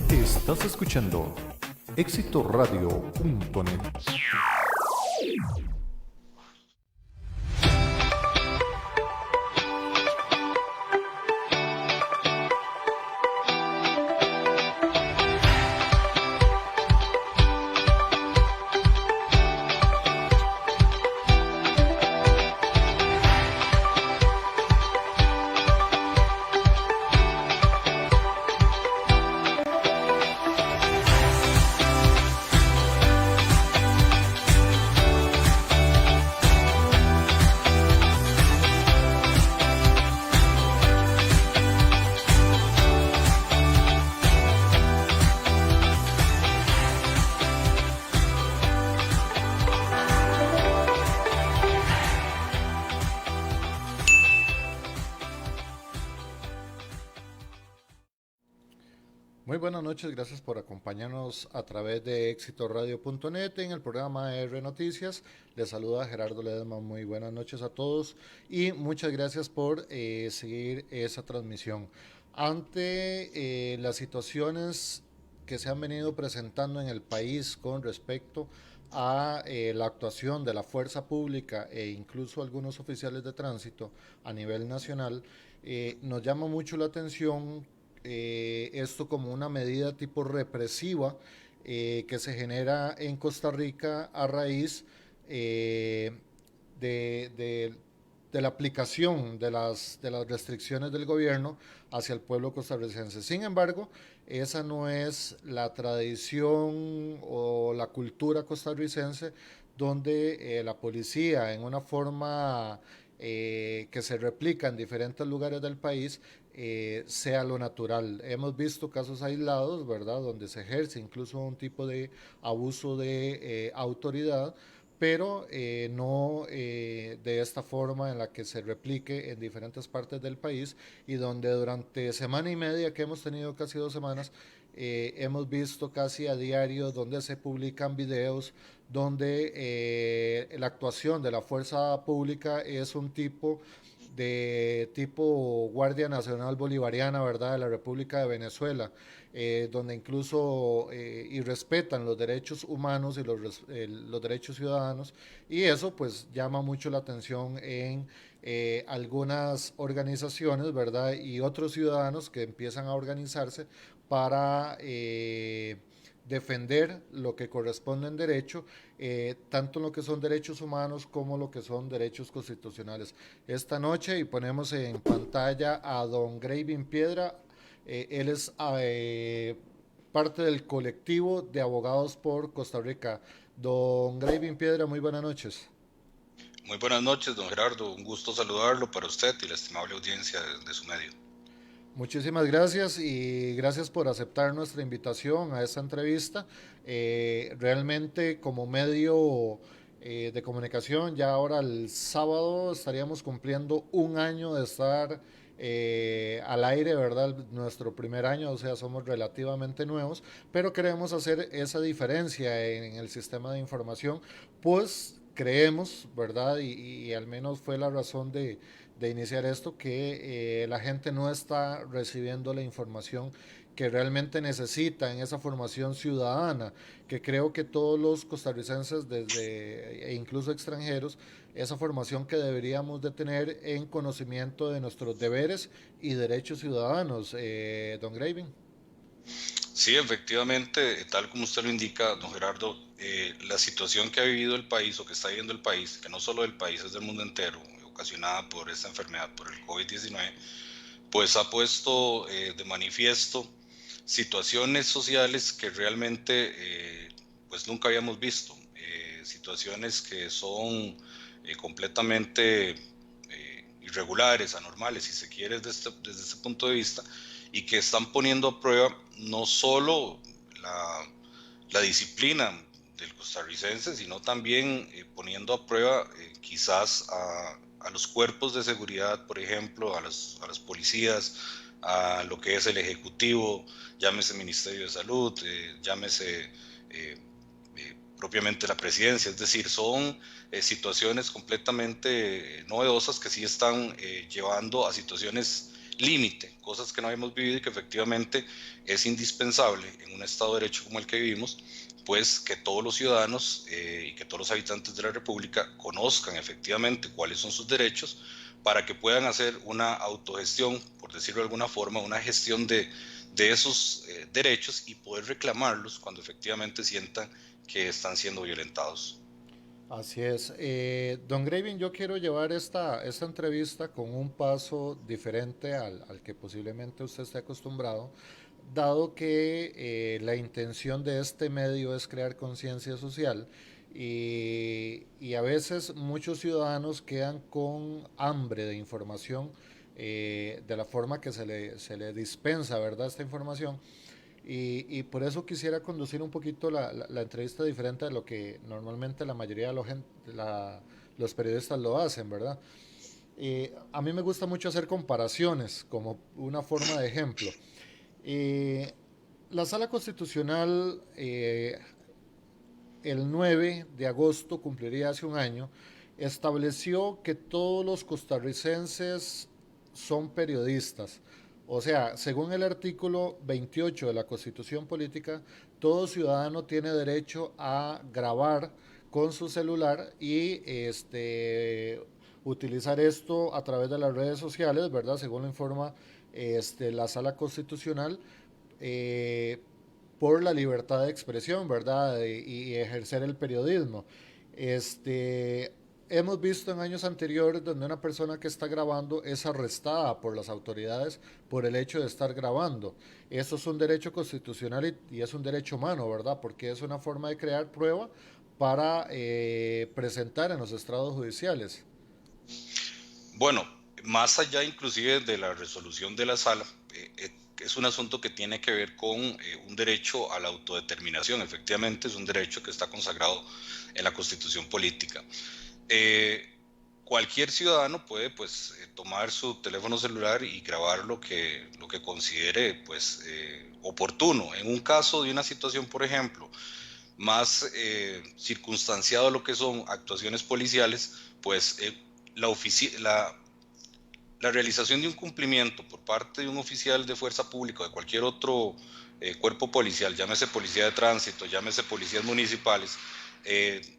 Estás escuchando éxitoradio.net. Muy buenas noches, gracias por acompañarnos a través de éxitoradio.net en el programa R Noticias. Les saluda Gerardo Ledesma, muy buenas noches a todos y muchas gracias por seguir esa transmisión. Ante las situaciones que se han venido presentando en el país con respecto a la actuación de la fuerza pública e incluso algunos oficiales de tránsito a nivel nacional, nos llama mucho la atención esto como una medida tipo represiva que se genera en Costa Rica a raíz eh, de, de, de, la aplicación de las restricciones del gobierno hacia el pueblo costarricense. Sin embargo, esa no es la tradición o la cultura costarricense donde la policía en una forma que se replica en diferentes lugares del país sea lo natural. Hemos visto casos aislados, ¿verdad?, donde se ejerce incluso un tipo de abuso de autoridad, pero no de esta forma en la que se replique en diferentes partes del país y donde durante semana y media que hemos tenido, casi 2 semanas, hemos visto casi a diario donde se publican videos donde la actuación de la fuerza pública es un tipo Guardia Nacional Bolivariana, ¿verdad?, de la República de Venezuela, donde incluso irrespetan los derechos humanos y los derechos ciudadanos, y eso pues llama mucho la atención en algunas organizaciones, ¿verdad?, y otros ciudadanos que empiezan a organizarse para defender lo que corresponde en derecho, tanto en lo que son derechos humanos como lo que son derechos constitucionales. Esta noche y ponemos en pantalla a don Gravin Piedra, él es parte del colectivo de abogados por Costa Rica. Don Gravin Piedra, muy buenas noches. Muy buenas noches, don Gerardo. Un gusto saludarlo para usted y la estimable audiencia de su medio. Muchísimas gracias y gracias por aceptar nuestra invitación a esta entrevista. Realmente como medio de comunicación, ya ahora el sábado estaríamos cumpliendo un año de estar al aire, ¿verdad? Nuestro primer año, o sea, somos relativamente nuevos, pero queremos hacer esa diferencia en el sistema de información, pues creemos, ¿verdad? Y al menos fue la razón de iniciar esto, que la gente no está recibiendo la información que realmente necesita en esa formación ciudadana, que creo que todos los costarricenses e incluso extranjeros, esa formación que deberíamos de tener en conocimiento de nuestros deberes y derechos ciudadanos, don Gravin. Sí, efectivamente, tal como usted lo indica, don Gerardo, la situación que ha vivido el país o que está viviendo el país, que no solo del país, es del mundo entero, ocasionada por esta enfermedad, por el COVID-19, pues ha puesto de manifiesto situaciones sociales que realmente pues nunca habíamos visto, situaciones que son completamente irregulares, anormales, si se quiere, desde este punto de vista, y que están poniendo a prueba no solo la disciplina del costarricense, sino también poniendo a prueba quizás a los cuerpos de seguridad, por ejemplo, a las policías, a lo que es el Ejecutivo, llámese Ministerio de Salud, llámese propiamente la presidencia. Es decir, son situaciones completamente novedosas que sí están llevando a situaciones límite, cosas que no habíamos vivido y que efectivamente es indispensable en un Estado de Derecho como el que vivimos, pues que todos los ciudadanos y que todos los habitantes de la República conozcan efectivamente cuáles son sus derechos para que puedan hacer una autogestión, por decirlo de alguna forma, una gestión de esos derechos y poder reclamarlos cuando efectivamente sientan que están siendo violentados. Así es. Don Graving, yo quiero llevar esta entrevista con un paso diferente al que posiblemente usted esté acostumbrado, dado que la intención de este medio es crear conciencia social y a veces muchos ciudadanos quedan con hambre de información de la forma que se le dispensa, ¿verdad? Esta información. Y por eso quisiera conducir un poquito la entrevista diferente de lo que normalmente la mayoría de los periodistas lo hacen, ¿verdad? A mí me gusta mucho hacer comparaciones como una forma de ejemplo. Eh, la Sala Constitucional el 9 de agosto, cumpliría hace un año, estableció que todos los costarricenses son periodistas. O sea, según el artículo 28 de la Constitución Política, todo ciudadano tiene derecho a grabar con su celular y utilizar esto a través de las redes sociales, ¿verdad? Según lo informa la Sala Constitucional, eh, por la libertad de expresión, ¿verdad? Y ejercer el periodismo. Hemos visto en años anteriores donde una persona que está grabando es arrestada por las autoridades por el hecho de estar grabando. Eso es un derecho constitucional y es un derecho humano, ¿verdad? Porque es una forma de crear prueba para presentar en los estrados judiciales. Bueno, más allá inclusive de la resolución de la sala, es un asunto que tiene que ver con un derecho a la autodeterminación. Efectivamente, es un derecho que está consagrado en la Constitución política. Eh, Cualquier ciudadano puede pues tomar su teléfono celular y grabar lo que considere pues oportuno. En un caso de una situación, por ejemplo, más circunstanciado lo que son actuaciones policiales, pues la realización de un cumplimiento por parte de un oficial de fuerza pública o de cualquier otro cuerpo policial, llámese policía de tránsito, llámese policías municipales, eh,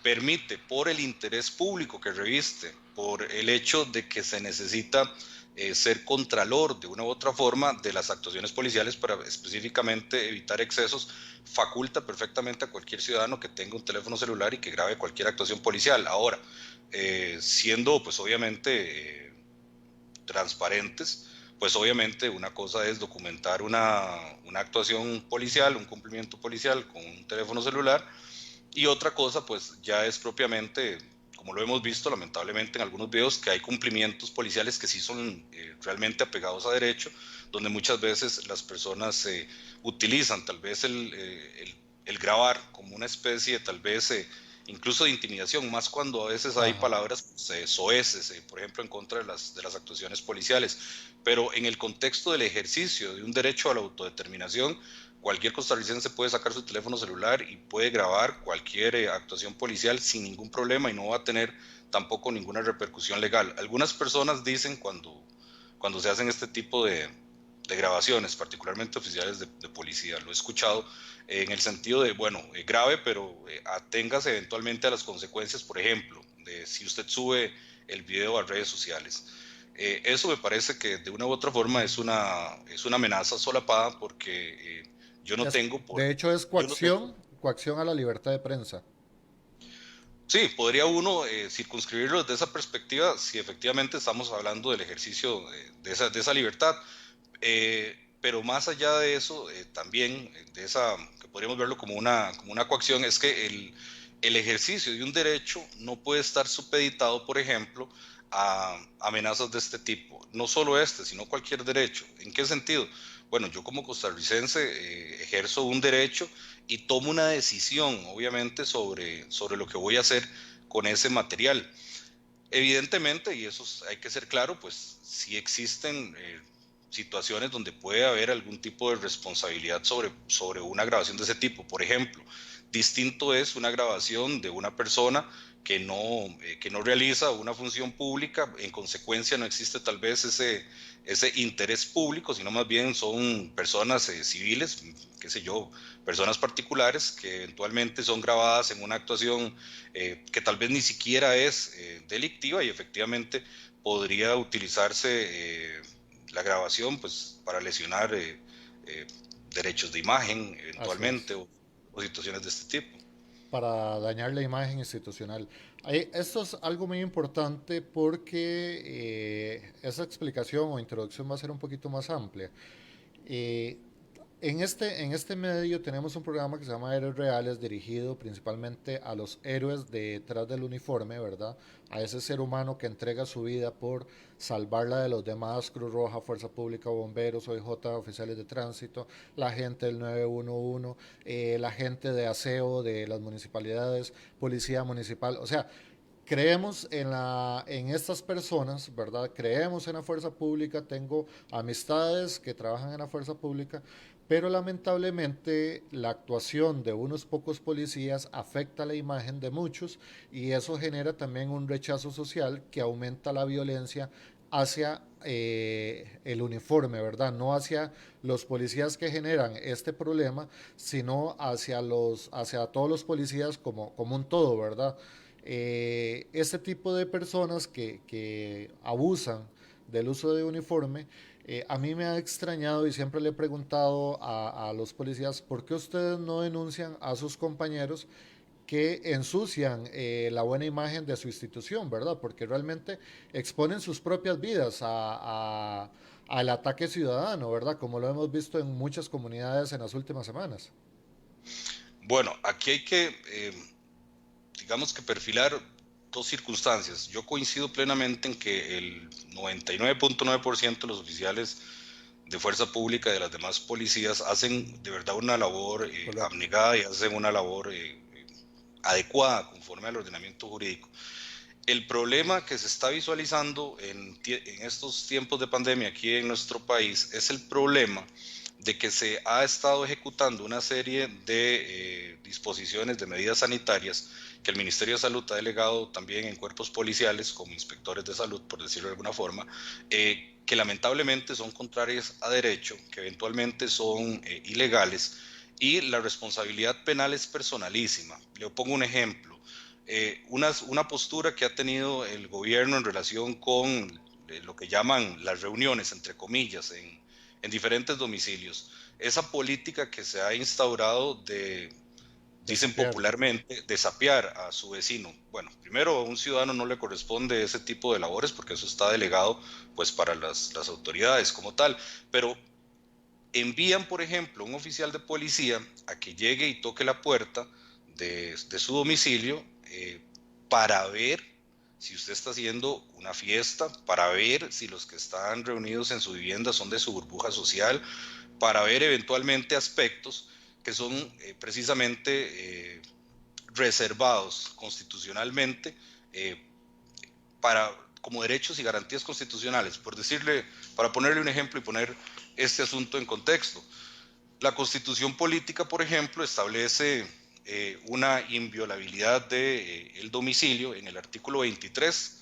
permite por el interés público que reviste, por el hecho de que se necesita ser contralor de una u otra forma de las actuaciones policiales para específicamente evitar excesos, faculta perfectamente a cualquier ciudadano que tenga un teléfono celular y que grabe cualquier actuación policial. Ahora, siendo pues obviamente transparentes, pues obviamente una cosa es documentar una actuación policial, un cumplimiento policial con un teléfono celular, y otra cosa pues ya es propiamente, como lo hemos visto lamentablemente en algunos videos, que hay cumplimientos policiales que sí son realmente apegados a derecho, donde muchas veces las personas utilizan tal vez el grabar como una especie tal vez incluso de intimidación, más cuando a veces hay Ajá. palabras pues, soeces, por ejemplo, en contra de las actuaciones policiales. Pero en el contexto del ejercicio de un derecho a la autodeterminación, cualquier costarricense puede sacar su teléfono celular y puede grabar cualquier actuación policial sin ningún problema y no va a tener tampoco ninguna repercusión legal. Algunas personas dicen cuando se hacen este tipo de grabaciones, particularmente oficiales de policía, lo he escuchado en el sentido de, bueno, grave, pero aténgase eventualmente a las consecuencias, por ejemplo, de si usted sube el video a redes sociales. Eso me parece que de una u otra forma es una amenaza solapada porque yo no Es, tengo por... de hecho, es Yo no tengo. coacción a la libertad de prensa. Sí, podría uno circunscribirlo desde esa perspectiva si efectivamente estamos hablando del ejercicio de esa libertad. Pero más allá de eso, también de esa, que podríamos verlo como una coacción, es que el ejercicio de un derecho no puede estar supeditado, por ejemplo, a amenazas de este tipo. No solo este, sino cualquier derecho. ¿En qué sentido? Bueno, yo como costarricense ejerzo un derecho y tomo una decisión, obviamente, sobre lo que voy a hacer con ese material. Evidentemente, y eso hay que ser claro, pues sí existen situaciones donde puede haber algún tipo de responsabilidad sobre una grabación de ese tipo. Por ejemplo, Distinto es una grabación de una persona que no realiza una función pública, en consecuencia no existe tal vez ese interés público, sino más bien son personas civiles, qué sé yo, personas particulares que eventualmente son grabadas en una actuación que tal vez ni siquiera es delictiva y efectivamente podría utilizarse la grabación pues para lesionar eh, derechos de imagen Así eventualmente es. o situaciones de este tipo. Para dañar la imagen institucional. Esto es algo muy importante porque esa explicación o introducción va a ser un poquito más amplia. Eh, en este medio tenemos un programa que se llama Héroes Reales, dirigido principalmente a los héroes detrás del uniforme, ¿verdad? A ese ser humano que entrega su vida por salvarla de los demás, Cruz Roja, Fuerza Pública, Bomberos, OIJ, oficiales de tránsito, la gente del 911, la gente de aseo de las municipalidades, policía municipal, o sea, creemos en estas personas, ¿verdad? Creemos en la fuerza pública, tengo amistades que trabajan en la fuerza pública, pero lamentablemente la actuación de unos pocos policías afecta la imagen de muchos y eso genera también un rechazo social que aumenta la violencia hacia el uniforme, ¿verdad? No hacia los policías que generan este problema, sino hacia todos los policías como un todo, ¿verdad? Este tipo de personas que abusan del uso de uniforme, a mí me ha extrañado y siempre le he preguntado a los policías por qué ustedes no denuncian a sus compañeros que ensucian la buena imagen de su institución, ¿verdad? Porque realmente exponen sus propias vidas al ataque ciudadano, ¿verdad? Como lo hemos visto en muchas comunidades en las últimas semanas. Bueno, aquí hay que, digamos que perfilar dos circunstancias. Yo coincido plenamente en que el 99.9% de los oficiales de fuerza pública y de las demás policías hacen de verdad una labor Correcto. abnegada y hacen una labor adecuada conforme al ordenamiento jurídico. El problema que se está visualizando en estos tiempos de pandemia aquí en nuestro país es el problema de que se ha estado ejecutando una serie de disposiciones de medidas sanitarias que el Ministerio de Salud ha delegado también en cuerpos policiales como inspectores de salud, por decirlo de alguna forma, que lamentablemente son contrarias a derecho, que eventualmente son ilegales y la responsabilidad penal es personalísima. Le pongo un ejemplo. Una postura que ha tenido el gobierno en relación con lo que llaman las reuniones, entre comillas, en diferentes domicilios. Esa política que se ha instaurado de, dicen Desafiar. popularmente, de sapear a su vecino. Bueno, primero a un ciudadano no le corresponde ese tipo de labores porque eso está delegado pues para las autoridades como tal, pero envían, por ejemplo, un oficial de policía a que llegue y toque la puerta de su domicilio para ver si usted está haciendo una fiesta, para ver si los que están reunidos en su vivienda son de su burbuja social, para ver eventualmente aspectos que son precisamente reservados constitucionalmente eh, para, como derechos y garantías constitucionales. Por decirle, para ponerle un ejemplo y poner este asunto en contexto. La Constitución política, por ejemplo, establece una inviolabilidad del domicilio en el artículo 23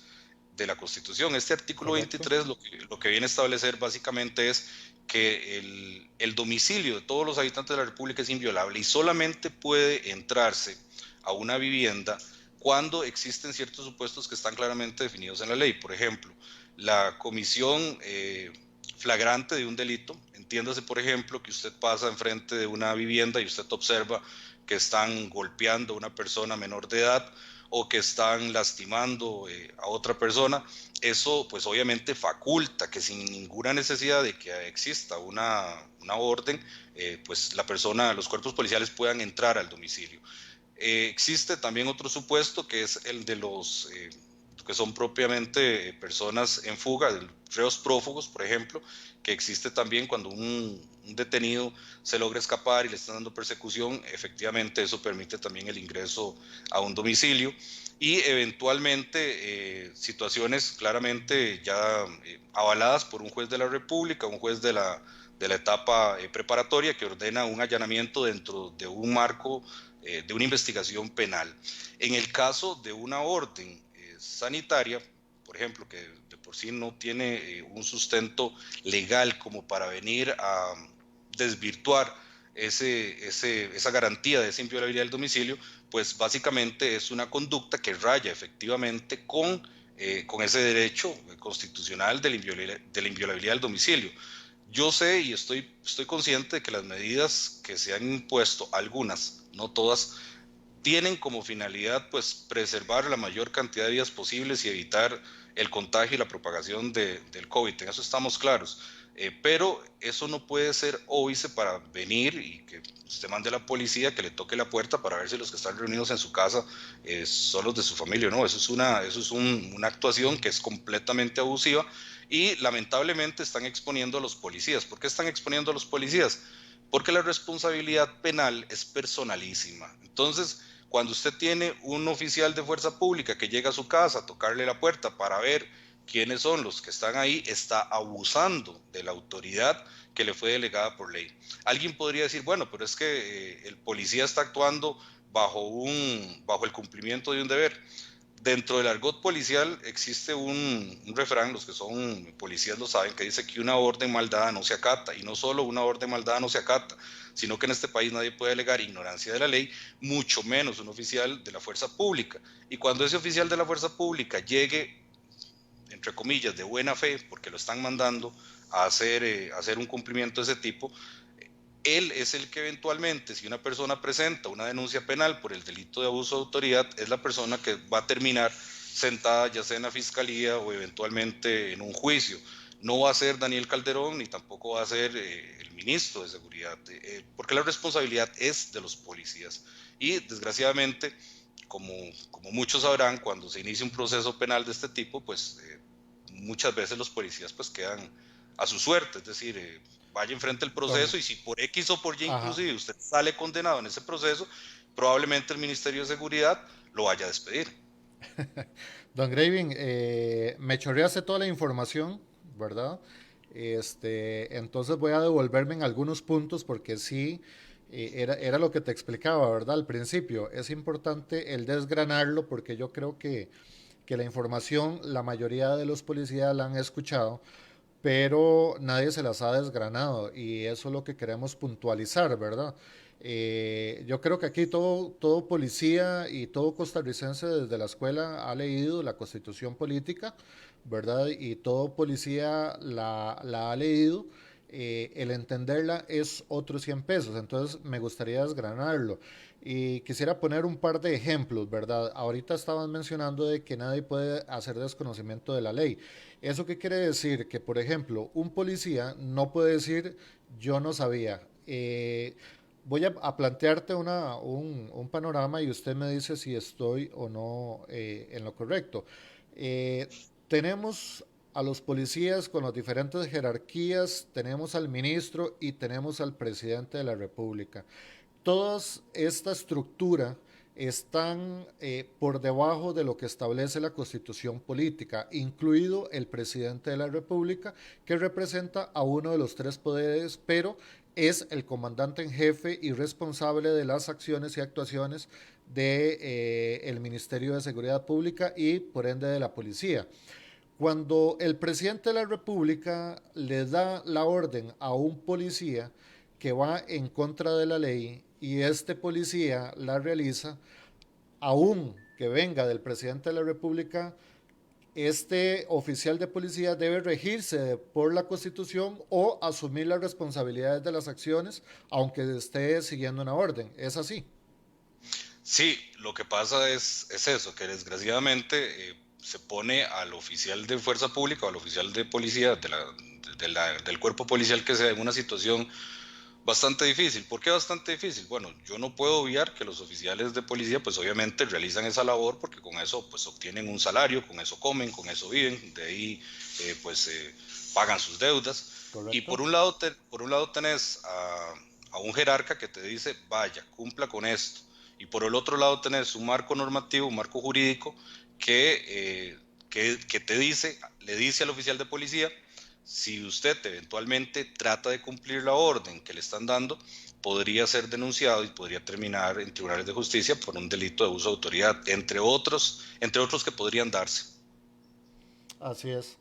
de la Constitución. Este artículo Correcto. 23 lo que viene a establecer básicamente es que el domicilio de todos los habitantes de la República es inviolable y solamente puede entrarse a una vivienda cuando existen ciertos supuestos que están claramente definidos en la ley. Por ejemplo, la comisión flagrante de un delito. Entiéndase, por ejemplo, que usted pasa enfrente de una vivienda y usted observa que están golpeando a una persona menor de edad o que están lastimando a otra persona. Eso pues obviamente faculta que sin ninguna necesidad de que exista una orden, pues la persona, los cuerpos policiales puedan entrar al domicilio. Existe también otro supuesto que es el de los que son propiamente personas en fuga, reos prófugos, por ejemplo, que existe también cuando un detenido se logra escapar y le están dando persecución, efectivamente eso permite también el ingreso a un domicilio y eventualmente situaciones claramente ya avaladas por un juez de la República, un juez de la etapa preparatoria que ordena un allanamiento dentro de un marco de una investigación penal. En el caso de una orden sanitaria, por ejemplo, que de por sí no tiene un sustento legal como para venir a desvirtuar esa garantía de esa inviolabilidad del domicilio, pues básicamente es una conducta que raya efectivamente con ese derecho constitucional de la inviolabilidad del domicilio. Yo sé y estoy consciente de que las medidas que se han impuesto, algunas, no todas, tienen como finalidad pues preservar la mayor cantidad de vidas posibles y evitar el contagio y la propagación del COVID, en eso estamos claros. Pero eso no puede ser óbice para venir y que usted mande a la policía que le toque la puerta para ver si los que están reunidos en su casa son los de su familia. No, eso es una actuación que es completamente abusiva y lamentablemente están exponiendo a los policías. ¿Por qué están exponiendo a los policías? Porque la responsabilidad penal es personalísima. Entonces, cuando usted tiene un oficial de fuerza pública que llega a su casa a tocarle la puerta para ver quiénes son los que están ahí, está abusando de la autoridad que le fue delegada por ley. Alguien podría decir, bueno, pero es que el policía está actuando bajo el cumplimiento de un deber. Dentro del argot policial existe un refrán, los que son policías lo saben, que dice que una orden mal dada no se acata, y no solo una orden mal dada no se acata, sino que en este país nadie puede alegar ignorancia de la ley, mucho menos un oficial de la fuerza pública. Y cuando ese oficial de la fuerza pública llegue, entre comillas, de buena fe, porque lo están mandando a hacer un cumplimiento de ese tipo, él es el que eventualmente, si una persona presenta una denuncia penal por el delito de abuso de autoridad, es la persona que va a terminar sentada ya sea en la fiscalía o eventualmente en un juicio. No va a ser Daniel Calderón ni tampoco va a ser el ministro de Seguridad, porque la responsabilidad es de los policías. Y desgraciadamente, como muchos sabrán, cuando se inicia un proceso penal de este tipo, pues muchas veces los policías pues quedan a su suerte, es decir, vaya enfrente el Don, proceso y si por X o por Y ajá. inclusive usted sale condenado en ese proceso, probablemente el Ministerio de Seguridad lo vaya a despedir. Don Graving, me chorreaste toda la información, ¿verdad? Entonces voy a devolverme en algunos puntos porque sí, era lo que te explicaba, ¿verdad? Al principio, es importante el desgranarlo porque yo creo que la información, la mayoría de los policías la han escuchado, pero nadie se las ha desgranado y eso es lo que queremos puntualizar, ¿verdad? Yo creo que aquí todo policía y todo costarricense desde la escuela ha leído la Constitución Política, ¿verdad? Y todo policía la ha leído. El entenderla es otros 100 pesos, entonces me gustaría desgranarlo. Y quisiera poner un par de ejemplos, ¿verdad? Ahorita estaban mencionando de que nadie puede hacer desconocimiento de la ley. ¿Eso qué quiere decir? Que, por ejemplo, un policía no puede decir yo no sabía. Voy a plantearte un panorama y usted me dice si estoy o no en lo correcto. Eh, tenemos a los policías con las diferentes jerarquías, tenemos al ministro y tenemos al presidente de la República. Toda esta estructura están por debajo de lo que establece la Constitución política, incluido el presidente de la República, que representa a uno de los tres poderes, pero es el comandante en jefe y responsable de las acciones y actuaciones del de, Ministerio de Seguridad Pública y por ende de la policía. Cuando el presidente de la República le da la orden a un policía que va en contra de la ley y este policía la realiza, aún que venga del presidente de la República, este oficial de policía debe regirse por la Constitución o asumir las responsabilidades de las acciones, aunque esté siguiendo una orden. ¿Es así? Sí, lo que pasa es eso, que desgraciadamente se pone al oficial de fuerza pública o al oficial de policía del cuerpo policial que sea en una situación bastante difícil. ¿Por qué bastante difícil? Bueno, yo no puedo obviar que los oficiales de policía pues obviamente realizan esa labor porque con eso pues obtienen un salario, con eso comen, con eso viven, de ahí pues pagan sus deudas. Y ¿Correcto? por un lado tenés a un jerarca que te dice, vaya, cumpla con esto. Y por el otro lado tenés un marco normativo, un marco jurídico que te dice, le dice al oficial de policía, si usted eventualmente trata de cumplir la orden que le están dando, podría ser denunciado y podría terminar en tribunales de justicia por un delito de abuso de autoridad, entre otros que podrían darse. Así es.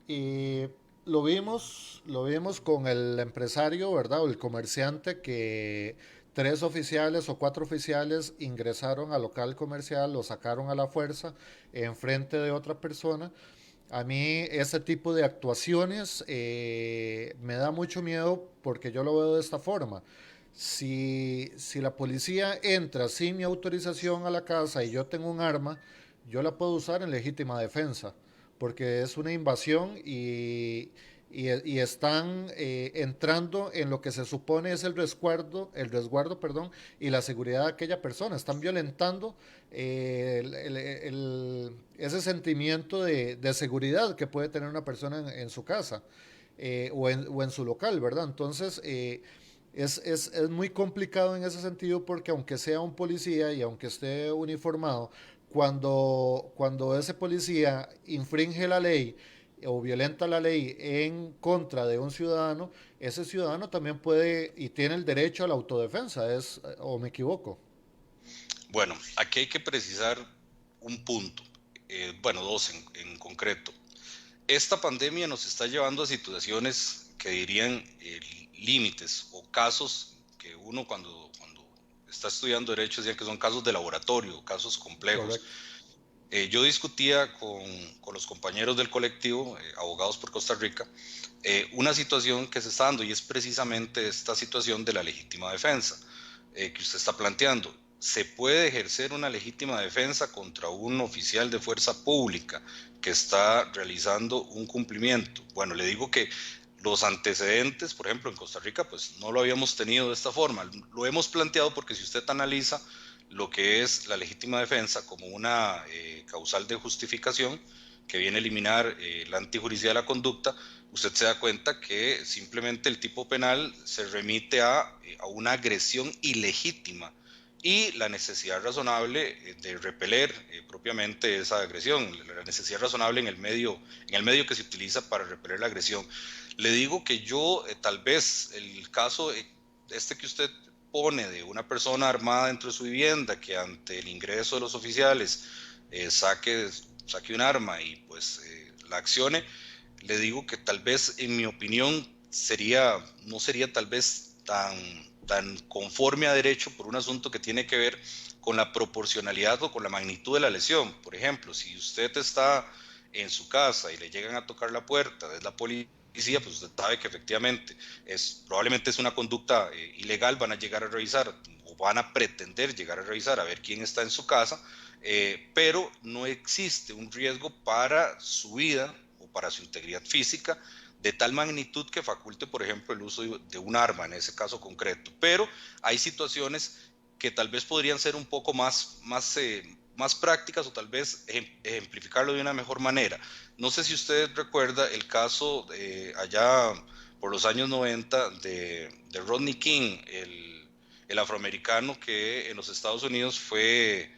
Y lo vimos con el empresario, ¿verdad? O el comerciante que tres oficiales o cuatro oficiales ingresaron al local comercial, lo sacaron a la fuerza en frente de otra persona. A mí ese tipo de actuaciones me da mucho miedo porque yo lo veo de esta forma. Si la policía entra sin mi autorización a la casa y yo tengo un arma, yo la puedo usar en legítima defensa, porque es una invasión y están entrando en lo que se supone es el resguardo, perdón, y la seguridad de aquella persona. Están violentando ese sentimiento de seguridad que puede tener una persona en su casa o en su local, ¿verdad? Entonces, es muy complicado en ese sentido porque aunque sea un policía y aunque esté uniformado, cuando ese policía infringe la ley o violenta la ley en contra de un ciudadano, ese ciudadano también puede y tiene el derecho a la autodefensa, o me equivoco. Bueno, aquí hay que precisar un punto, bueno, dos en concreto. Esta pandemia nos está llevando a situaciones que dirían límites o casos que uno cuando está estudiando derecho decía que son casos de laboratorio, casos complejos. Correcto. Yo discutía con los compañeros del colectivo, Abogados por Costa Rica, una situación que se está dando y es precisamente esta situación de la legítima defensa que usted está planteando. ¿Se puede ejercer una legítima defensa contra un oficial de fuerza pública que está realizando un cumplimiento? Bueno, le digo que los antecedentes, por ejemplo, en Costa Rica, pues no lo habíamos tenido de esta forma. Lo hemos planteado porque si usted analiza lo que es la legítima defensa como una causal de justificación que viene a eliminar la antijuricidad de la conducta, usted se da cuenta que simplemente el tipo penal se remite a una agresión ilegítima y la necesidad razonable de repeler propiamente esa agresión, la necesidad razonable en el medio que se utiliza para repeler la agresión. Le digo que yo, tal vez el caso este que usted pone de una persona armada dentro de su vivienda que ante el ingreso de los oficiales saque un arma y pues la accione, le digo que tal vez en mi opinión no sería tal vez tan conforme a derecho por un asunto que tiene que ver con la proporcionalidad o con la magnitud de la lesión. Por ejemplo, si usted está en su casa y le llegan a tocar la puerta, es la policía, pues usted sabe que efectivamente probablemente es una conducta ilegal, van a llegar a revisar o van a pretender llegar a revisar a ver quién está en su casa, pero no existe un riesgo para su vida o para su integridad física de tal magnitud que faculte, por ejemplo, el uso de un arma en ese caso concreto. Pero hay situaciones que tal vez podrían ser un poco más prácticas o tal vez ejemplificarlo de una mejor manera. No sé si usted recuerda el caso allá por los años 90 de Rodney King, el afroamericano que en los Estados Unidos fue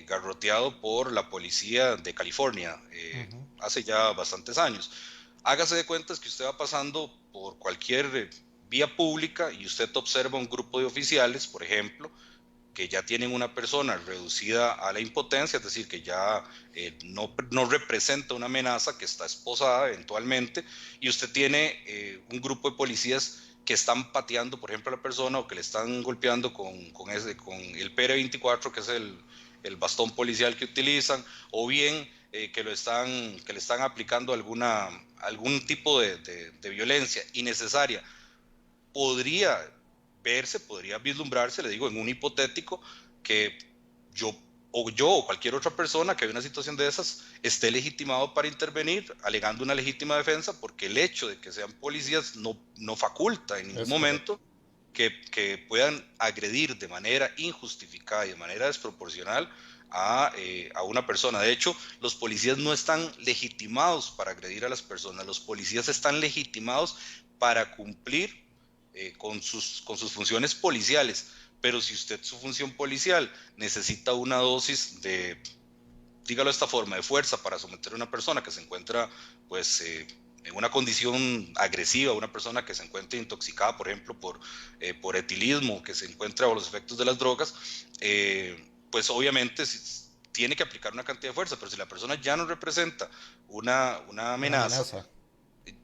garroteado por la policía de California Ujú. hace ya bastantes años. Hágase de cuentas que usted va pasando por cualquier vía pública y usted observa un grupo de oficiales, por ejemplo, que ya tienen una persona reducida a la impotencia, es decir, que ya no representa una amenaza, que está esposada eventualmente, y usted tiene un grupo de policías que están pateando, por ejemplo, a la persona o que le están golpeando con el PR-24, que es el bastón policial que utilizan, o bien que le están aplicando algún tipo de violencia innecesaria. Podría podría vislumbrarse, le digo, en un hipotético, que yo o cualquier otra persona que ve una situación de esas esté legitimado para intervenir, alegando una legítima defensa, porque el hecho de que sean policías no faculta en ningún Es correcto. momento que puedan agredir de manera injustificada y de manera desproporcional a una persona. De hecho, los policías no están legitimados para agredir a las personas, los policías están legitimados para cumplir con sus funciones policiales. Pero si usted su función policial necesita una dosis dígalo de esta forma, de fuerza para someter a una persona que se encuentra pues en una condición agresiva, una persona que se encuentre intoxicada, por ejemplo, por etilismo, que se encuentra bajo los efectos de las drogas, pues obviamente tiene que aplicar una cantidad de fuerza, pero si la persona ya no representa una Una amenaza, amenaza.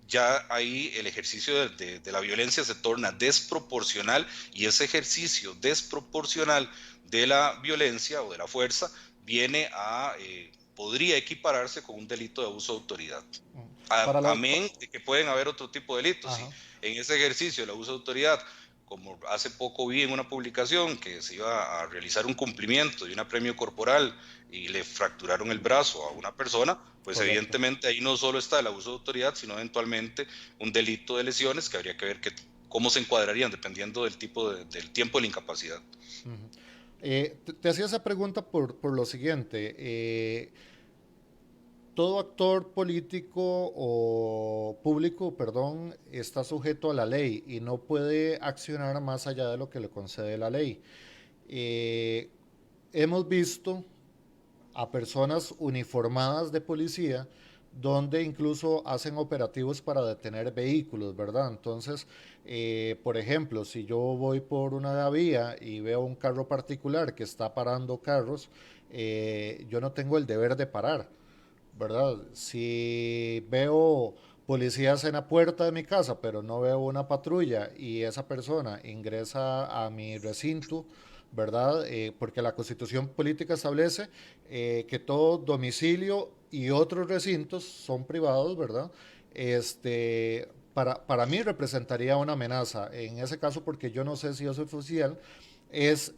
ya ahí el ejercicio de la violencia se torna desproporcional, y ese ejercicio desproporcional de la violencia o de la fuerza viene podría equipararse con un delito de abuso de autoridad. Para la, Amén de que pueden haber otro tipo de delitos. Y ajá. en ese ejercicio del abuso de autoridad, como hace poco vi en una publicación que se iba a realizar un cumplimiento de un apremio corporal y le fracturaron el brazo a una persona, pues Correcto. evidentemente ahí no solo está el abuso de autoridad, sino eventualmente un delito de lesiones que habría que ver cómo se encuadrarían dependiendo del del tiempo de la incapacidad. Ujú. Te hacía esa pregunta por lo siguiente. Todo actor político o público, perdón, está sujeto a la ley y no puede accionar más allá de lo que le concede la ley. Eh, Hemos visto a personas uniformadas de policía donde incluso hacen operativos para detener vehículos, ¿verdad? Entonces, por ejemplo, si yo voy por una vía y veo un carro particular que está parando carros, yo no tengo el deber de parar, ¿verdad? Si veo policías en la puerta de mi casa, pero no veo una patrulla y esa persona ingresa a mi recinto, ¿verdad? Porque la Constitución política establece que todo domicilio y otros recintos son privados, ¿verdad? Para mí representaría una amenaza, en ese caso porque yo no sé si ese oficial es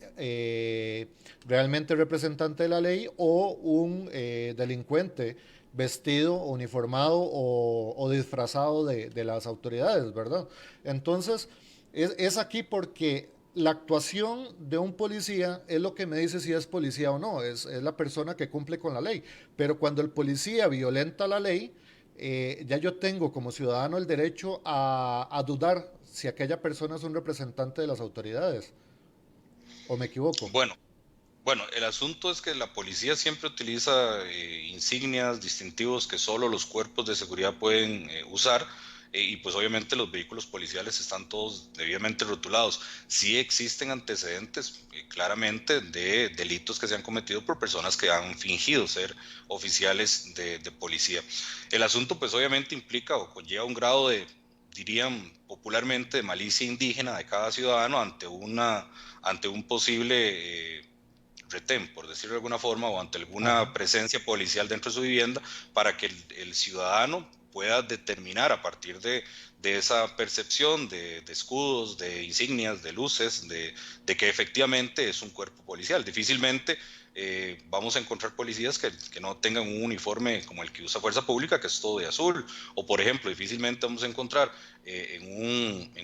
realmente representante de la ley o un delincuente vestido, uniformado o disfrazado de las autoridades, ¿verdad? Entonces, es aquí porque la actuación de un policía es lo que me dice si es policía o no, es la persona que cumple con la ley. Pero cuando el policía violenta la ley, ya yo tengo como ciudadano el derecho a dudar si aquella persona es un representante de las autoridades. ¿O me equivoco? Bueno, Bueno, el asunto es que la policía siempre utiliza insignias, distintivos que solo los cuerpos de seguridad pueden usar, y pues obviamente los vehículos policiales están todos debidamente rotulados. Sí existen antecedentes claramente de delitos que se han cometido por personas que han fingido ser oficiales de policía. El asunto pues obviamente implica o conlleva un grado dirían popularmente, de malicia indígena de cada ciudadano ante un posible retén, por decirlo de alguna forma, o ante Ajá. alguna presencia policial dentro de su vivienda, para que el ciudadano pueda determinar a partir de esa percepción de escudos, de insignias, de luces, de que efectivamente es un cuerpo policial. Difícilmente vamos a encontrar policías que no tengan un uniforme como el que usa Fuerza Pública, que es todo de azul, o por ejemplo, difícilmente vamos a encontrar en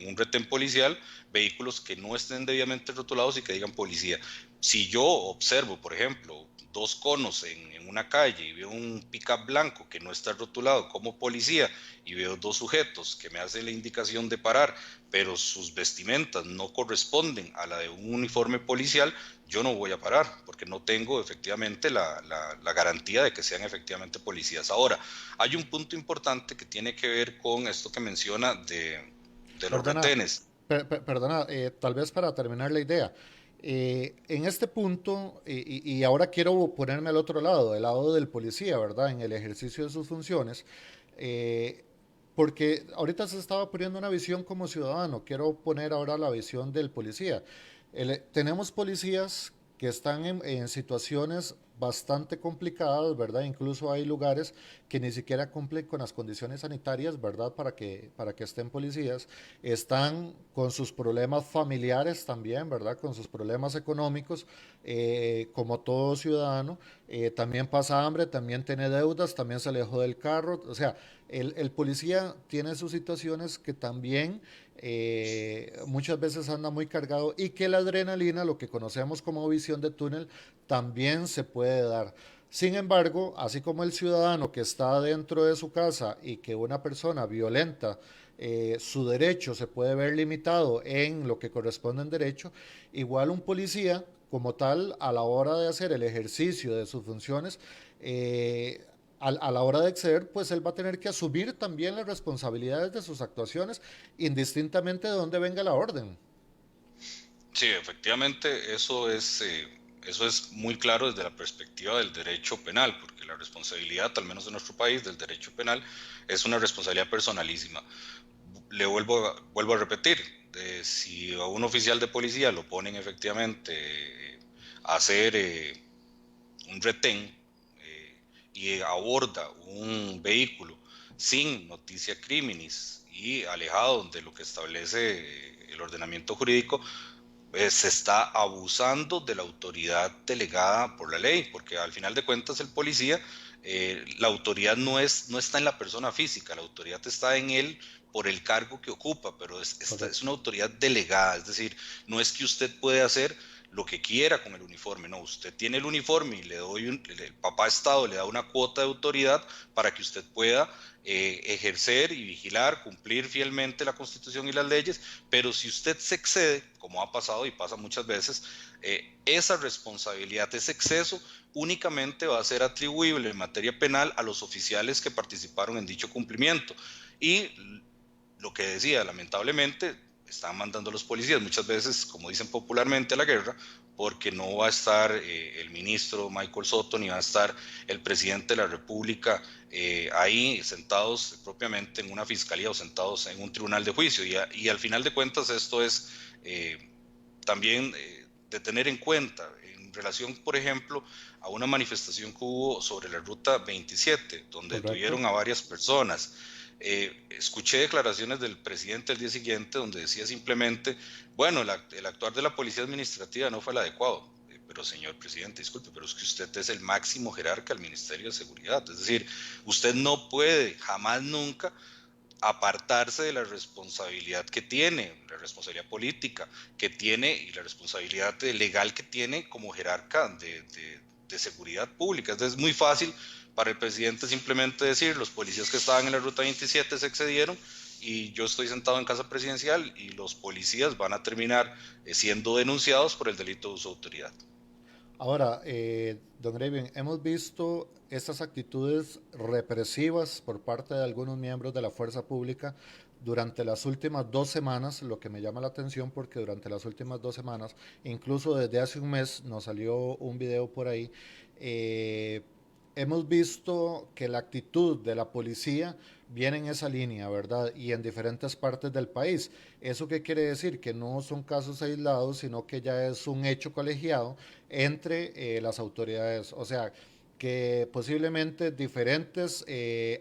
un retén policial vehículos que no estén debidamente rotulados y que digan policía. Si yo observo, por ejemplo, dos conos en una calle y veo un pickup blanco que no está rotulado como policía, y veo dos sujetos que me hacen la indicación de parar, pero sus vestimentas no corresponden a la de un uniforme policial, yo no voy a parar porque no tengo efectivamente la garantía de que sean efectivamente policías. Ahora, hay un punto importante que tiene que ver con esto que menciona de los Perdona, retenes. perdona, tal vez para terminar la idea. En este punto, y ahora quiero ponerme al otro lado, el lado del policía, ¿verdad? En el ejercicio de sus funciones, eh, porque ahorita se estaba poniendo una visión como ciudadano, quiero poner ahora la visión del policía. Tenemos policías que están en situaciones bastante complicadas, ¿verdad? Incluso hay lugares que ni siquiera cumplen con las condiciones sanitarias, ¿verdad? Para que estén policías. Están con sus problemas familiares también, ¿verdad? Con sus problemas económicos, como todo ciudadano. También pasa hambre, también tiene deudas, también se alejó del carro. O sea, el policía tiene sus situaciones que también muchas veces anda muy cargado y que la adrenalina, lo que conocemos como visión de túnel, también se puede dar. Sin embargo, así como el ciudadano que está dentro de su casa y que una persona violenta su derecho se puede ver limitado en lo que corresponde en derecho, igual un policía como tal a la hora de hacer el ejercicio de sus funciones, eh, a la hora de exceder, pues él va a tener que asumir también las responsabilidades de sus actuaciones, indistintamente de dónde venga la orden. Sí, efectivamente, eso es muy claro desde la perspectiva del derecho penal, porque la responsabilidad, al menos en nuestro país, del derecho penal es una responsabilidad personalísima. Vuelvo a repetir, si a un oficial de policía lo ponen efectivamente a hacer un retén y aborda un vehículo sin noticia criminis y alejado de lo que establece el ordenamiento jurídico, se está abusando de la autoridad delegada por la ley, porque al final de cuentas el policía, la autoridad no está en la persona física, la autoridad está en él por el cargo que ocupa, pero es una Correcto. autoridad delegada, es decir, no es que usted puede hacer lo que quiera con el uniforme, no, usted tiene el uniforme y el papá Estado le da una cuota de autoridad para que usted pueda ejercer y vigilar, cumplir fielmente la Constitución y las leyes, pero si usted se excede, como ha pasado y pasa muchas veces, esa responsabilidad, ese exceso, únicamente va a ser atribuible en materia penal a los oficiales que participaron en dicho cumplimiento. Y lo que decía, lamentablemente, están mandando a los policías muchas veces, como dicen popularmente, a la guerra, porque no va a estar el ministro Michael Soto, ni va a estar el presidente de la República ahí sentados propiamente en una fiscalía o sentados en un tribunal de juicio. Y al final de cuentas esto es también de tener en cuenta en relación, por ejemplo, a una manifestación que hubo sobre la ruta 27, donde Correcto. detuvieron a varias personas. Escuché declaraciones del presidente el día siguiente donde decía simplemente, bueno, el actuar de la policía administrativa no fue el adecuado. Pero señor presidente, disculpe, pero es que usted es el máximo jerarca del Ministerio de Seguridad. Es decir, usted no puede jamás nunca apartarse de la responsabilidad que tiene, la responsabilidad política que tiene y la responsabilidad legal que tiene como jerarca de seguridad pública. Entonces es muy fácil para el presidente simplemente decir, los policías que estaban en la ruta 27 se excedieron y yo estoy sentado en casa presidencial y los policías van a terminar siendo denunciados por el delito de uso de autoridad. Ahora, don Raven, hemos visto estas actitudes represivas por parte de algunos miembros de la fuerza pública durante las últimas 2 semanas, lo que me llama la atención porque durante las últimas 2 semanas, incluso desde hace un mes, nos salió un video por ahí, eh, hemos visto que la actitud de la policía viene en esa línea, ¿verdad? Y en diferentes partes del país. ¿Eso qué quiere decir? Que no son casos aislados, sino que ya es un hecho colegiado entre las autoridades. O sea, que posiblemente diferentes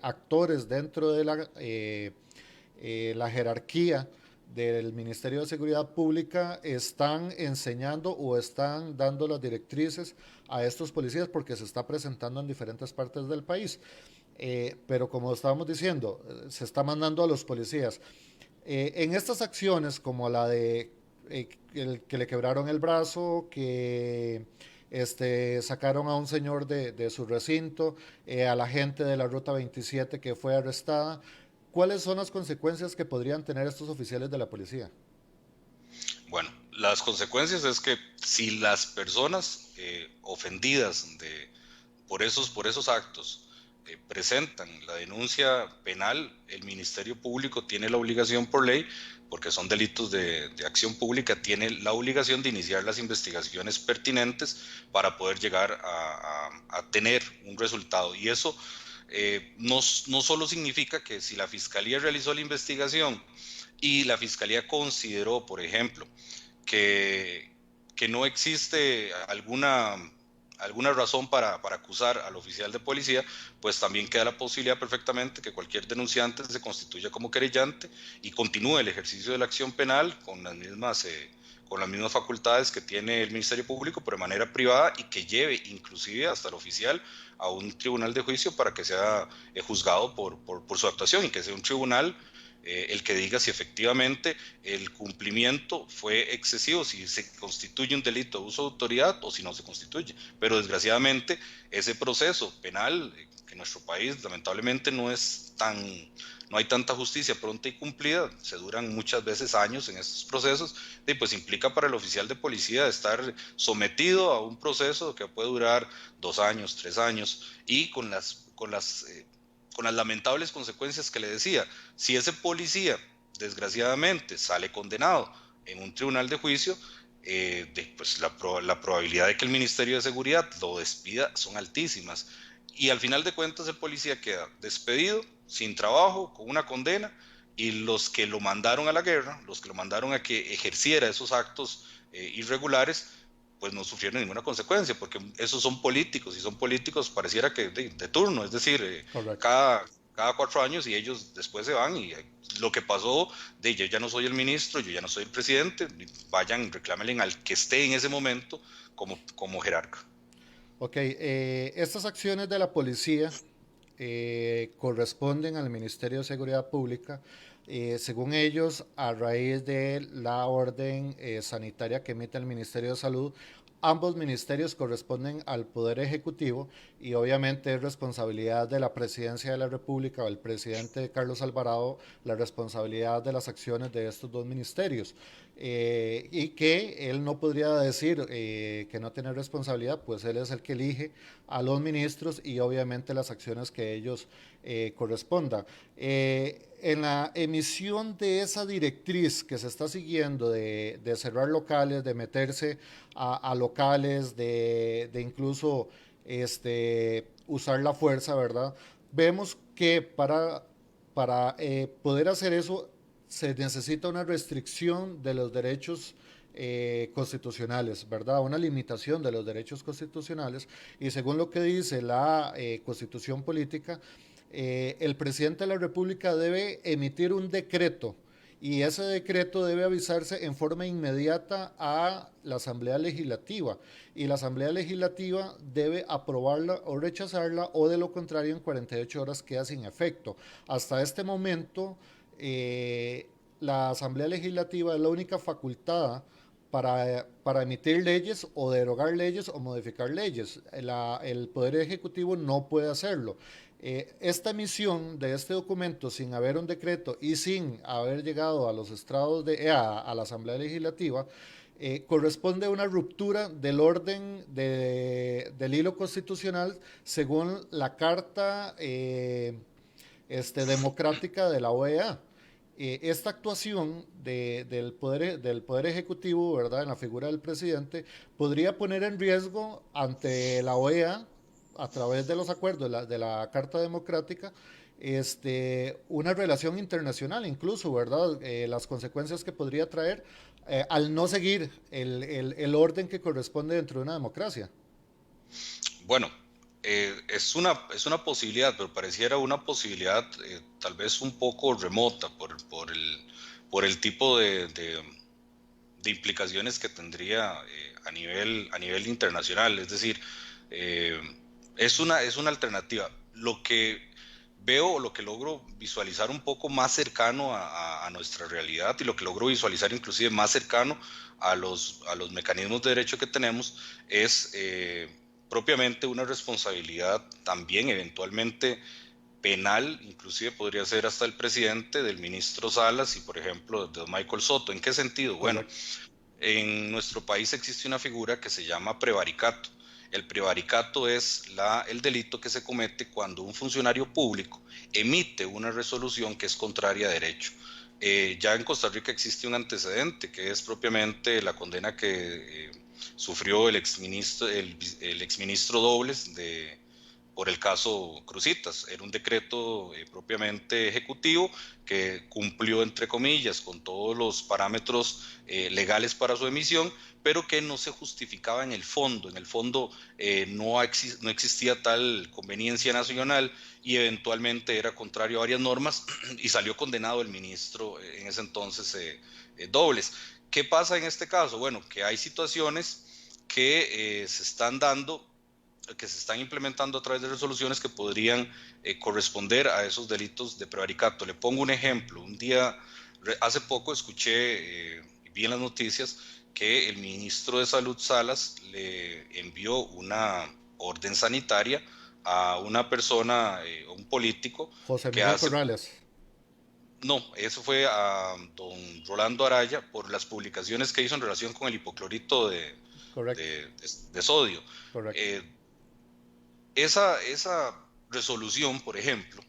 actores dentro de la jerarquía del Ministerio de Seguridad Pública están enseñando o están dando las directrices a estos policías porque se está presentando en diferentes partes del país. Pero como estábamos diciendo, se está mandando a los policías. En estas acciones, como la de el que le quebraron el brazo, que sacaron a un señor de su recinto, a la gente de la Ruta 27 que fue arrestada, ¿cuáles son las consecuencias que podrían tener estos oficiales de la policía? Bueno, las consecuencias es que si las personas ofendidas por esos actos presentan la denuncia penal, el Ministerio Público tiene la obligación por ley, porque son delitos de acción pública, tiene la obligación de iniciar las investigaciones pertinentes para poder llegar a tener un resultado. Y eso no solo significa que si la Fiscalía realizó la investigación y la Fiscalía consideró, por ejemplo, que, que no existe alguna razón para acusar al oficial de policía, pues también queda la posibilidad perfectamente que cualquier denunciante se constituya como querellante y continúe el ejercicio de la acción penal con las mismas facultades que tiene el Ministerio Público, pero de manera privada y que lleve inclusive hasta el oficial a un tribunal de juicio para que sea juzgado por su actuación y que sea un tribunal el que diga si efectivamente el cumplimiento fue excesivo, si se constituye un delito de uso de autoridad o si no se constituye. Pero desgraciadamente ese proceso penal, que en nuestro país lamentablemente no hay tanta justicia pronta y cumplida, se duran muchas veces años en estos procesos, y pues implica para el oficial de policía estar sometido a un proceso que puede durar 2 años, 3 años, y con las lamentables consecuencias que le decía. Si ese policía, desgraciadamente, sale condenado en un tribunal de juicio, pues la probabilidad de que el Ministerio de Seguridad lo despida son altísimas. Y al final de cuentas el policía queda despedido, sin trabajo, con una condena, y los que lo mandaron a la guerra, los que lo mandaron a que ejerciera esos actos irregulares, pues no sufrieron ninguna consecuencia, porque esos son políticos, y son políticos pareciera que de turno, es decir, Correcto. cada 4 años, y ellos después se van, y lo que pasó, yo ya no soy el ministro, yo ya no soy el presidente, vayan, reclámenle al que esté en ese momento como jerarca. Ok, estas acciones de la policía corresponden al Ministerio de Seguridad Pública, según ellos, a raíz de la orden sanitaria que emite el Ministerio de Salud. Ambos ministerios corresponden al Poder Ejecutivo y obviamente es responsabilidad de la Presidencia de la República o el presidente Carlos Alvarado la responsabilidad de las acciones de estos dos ministerios. Y que él no podría decir que no tiene responsabilidad, pues él es el que elige a los ministros y obviamente las acciones que ellos correspondan. En la emisión de esa directriz que se está siguiendo de cerrar locales, de meterse a locales, de incluso usar la fuerza, ¿verdad? Vemos que para poder hacer eso se necesita una restricción de los derechos constitucionales, ¿verdad? Una limitación de los derechos constitucionales y según lo que dice la constitución política, el presidente de la República debe emitir un decreto y ese decreto debe avisarse en forma inmediata a la Asamblea Legislativa y la Asamblea Legislativa debe aprobarla o rechazarla o de lo contrario en 48 horas queda sin efecto. Hasta este momento la Asamblea Legislativa es la única facultada para emitir leyes o derogar leyes o modificar leyes. El Poder Ejecutivo no puede hacerlo. Esta emisión de este documento sin haber un decreto y sin haber llegado a los estrados a la Asamblea Legislativa corresponde a una ruptura del orden del hilo constitucional según la Carta democrática de la OEA. Esta actuación del poder Ejecutivo, ¿verdad?, en la figura del presidente, podría poner en riesgo ante la OEA, a través de los acuerdos de la Carta Democrática, una relación internacional incluso, ¿verdad? Las consecuencias que podría traer al no seguir el orden que corresponde dentro de una democracia. Bueno, es una posibilidad, pero pareciera una posibilidad tal vez un poco remota por el tipo de implicaciones que tendría a nivel internacional. Es decir, eh, es una alternativa. Lo que veo, lo que logro visualizar un poco más cercano a nuestra realidad, y lo que logro visualizar inclusive más cercano a los mecanismos de derecho que tenemos, es propiamente una responsabilidad también eventualmente penal, inclusive podría ser hasta el presidente, del ministro Salas y por ejemplo de don Michael Soto. ¿En qué sentido? Bueno, Correcto. en nuestro país existe una figura que se llama prevaricato. El prevaricato es el delito que se comete cuando un funcionario público emite una resolución que es contraria a derecho. Ya en Costa Rica existe un antecedente que es propiamente la condena que sufrió el exministro Dobles por el caso Cruzitas. Era un decreto propiamente ejecutivo que cumplió, entre comillas, con todos los parámetros legales para su emisión, pero que no se justificaba en el fondo. En el fondo no existía tal conveniencia nacional y eventualmente era contrario a varias normas y salió condenado el ministro en ese entonces Dobles. ¿Qué pasa en este caso? Bueno, que hay situaciones que se están dando que se están implementando a través de resoluciones que podrían corresponder a esos delitos de prevaricato. Le pongo un ejemplo. Hace poco escuché, vi en las noticias que el ministro de Salud Salas le envió una orden sanitaria a una persona, un político, José que Miguel hace Corrales. no, eso fue a don Rolando Araya por las publicaciones que hizo en relación con el hipoclorito Correcto, de sodio. correcto. Eh, esa resolución, por ejemplo,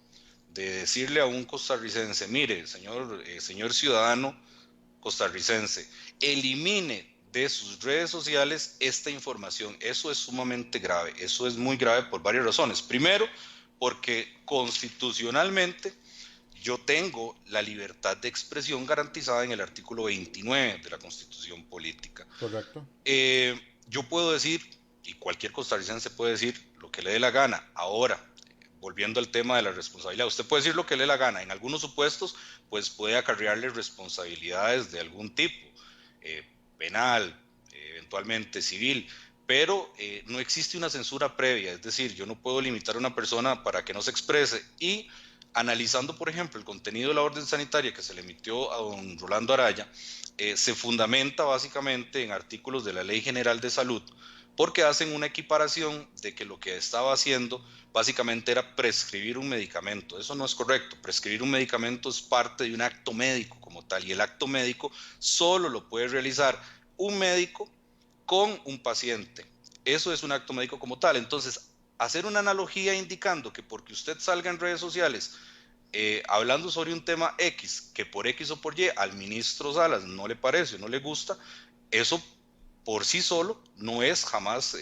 de decirle a un costarricense, mire, señor ciudadano costarricense, elimine de sus redes sociales esta información. Eso es sumamente grave, eso es muy grave por varias razones. Primero, porque constitucionalmente yo tengo la libertad de expresión garantizada en el artículo 29 de la Constitución Política. Correcto. Yo puedo decir, y cualquier costarricense puede decir lo que le dé la gana. Ahora, volviendo al tema de la responsabilidad, usted puede decir lo que le dé la gana. En algunos supuestos, pues puede acarrearle responsabilidades de algún tipo, penal, eventualmente civil, pero no existe una censura previa. Es decir, yo no puedo limitar a una persona para que no se exprese. Y analizando, por ejemplo, el contenido de la orden sanitaria que se le emitió a don Rolando Araya, se fundamenta básicamente en artículos de la Ley General de Salud, porque hacen una equiparación de que lo que estaba haciendo básicamente era prescribir un medicamento. Eso no es correcto. Prescribir un medicamento es parte de un acto médico como tal, y el acto médico solo lo puede realizar un médico con un paciente. Eso es un acto médico como tal. Entonces, hacer una analogía indicando que porque usted salga en redes sociales hablando sobre un tema X, que por X o por Y al ministro Salas no le parece o no le gusta, eso por sí solo no es jamás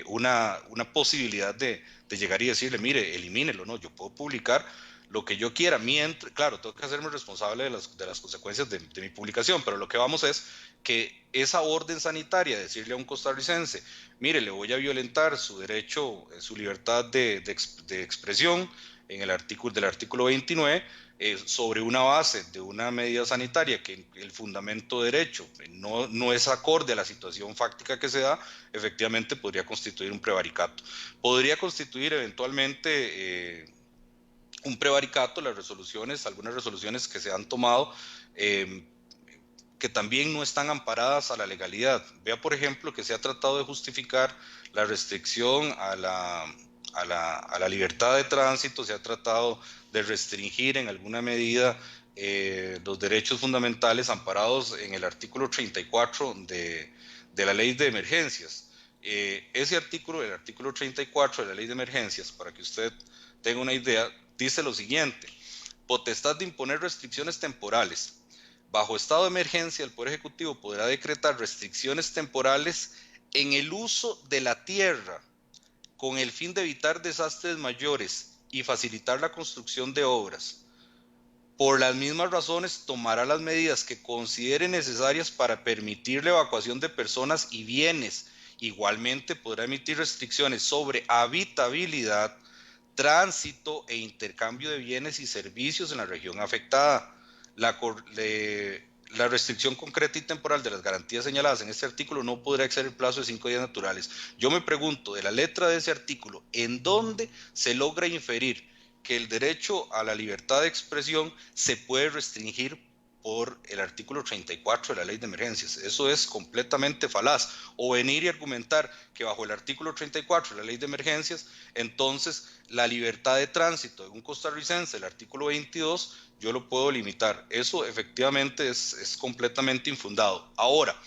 una posibilidad de llegar y decirle, mire, elimínelo. No, yo puedo publicar lo que yo quiera, mientras, claro, tengo que hacerme responsable de las consecuencias de mi publicación, pero lo que vamos es que esa orden sanitaria, decirle a un costarricense, mire, le voy a violentar su derecho, su libertad de expresión en el artículo del artículo 29, sobre una base de una medida sanitaria que el fundamento de derecho no es acorde a la situación fáctica que se da, efectivamente podría constituir un prevaricato. Podría constituir eventualmente un prevaricato algunas resoluciones que se han tomado, eh, que también no están amparadas a la legalidad. Vea, por ejemplo, que se ha tratado de justificar la restricción a la libertad de tránsito, se ha tratado de restringir en alguna medida los derechos fundamentales amparados en el artículo 34 de la ley de emergencias. Ese artículo, el artículo 34 de la ley de emergencias, para que usted tenga una idea, dice lo siguiente: potestad de imponer restricciones temporales. Bajo estado de emergencia, el Poder Ejecutivo podrá decretar restricciones temporales en el uso de la tierra con el fin de evitar desastres mayores y facilitar la construcción de obras. Por las mismas razones, tomará las medidas que considere necesarias para permitir la evacuación de personas y bienes. Igualmente, podrá emitir restricciones sobre habitabilidad, tránsito e intercambio de bienes y servicios en la región afectada. La, la restricción concreta y temporal de las garantías señaladas en este artículo no podrá exceder el plazo de 5 días naturales. Yo me pregunto, de la letra de ese artículo, ¿en dónde se logra inferir que el derecho a la libertad de expresión se puede restringir por el artículo 34 de la ley de emergencias? Eso es completamente falaz. O venir y argumentar que bajo el artículo 34 de la ley de emergencias, entonces la libertad de tránsito de un costarricense, el artículo 22, yo lo puedo limitar. Eso efectivamente es completamente infundado. Ahora,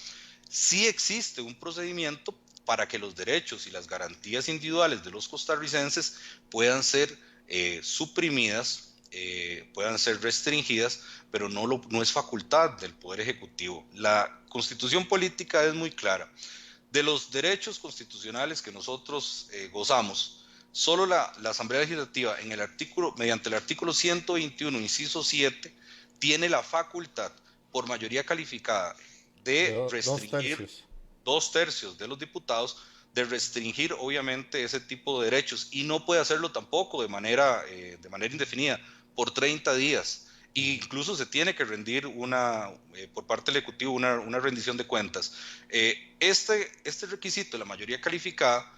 sí existe un procedimiento para que los derechos y las garantías individuales de los costarricenses puedan ser suprimidas, puedan ser restringidas, pero no es facultad del Poder Ejecutivo. La Constitución Política es muy clara. De los derechos constitucionales que nosotros gozamos, solo la Asamblea Legislativa, mediante el artículo 121, inciso 7, tiene la facultad, por mayoría calificada, de Dos restringir, tercios. 2/3 de los diputados, de restringir obviamente ese tipo de derechos, y no puede hacerlo tampoco de manera indefinida, por 30 días. E incluso se tiene que rendir por parte del Ejecutivo una rendición de cuentas. Este requisito de la mayoría calificada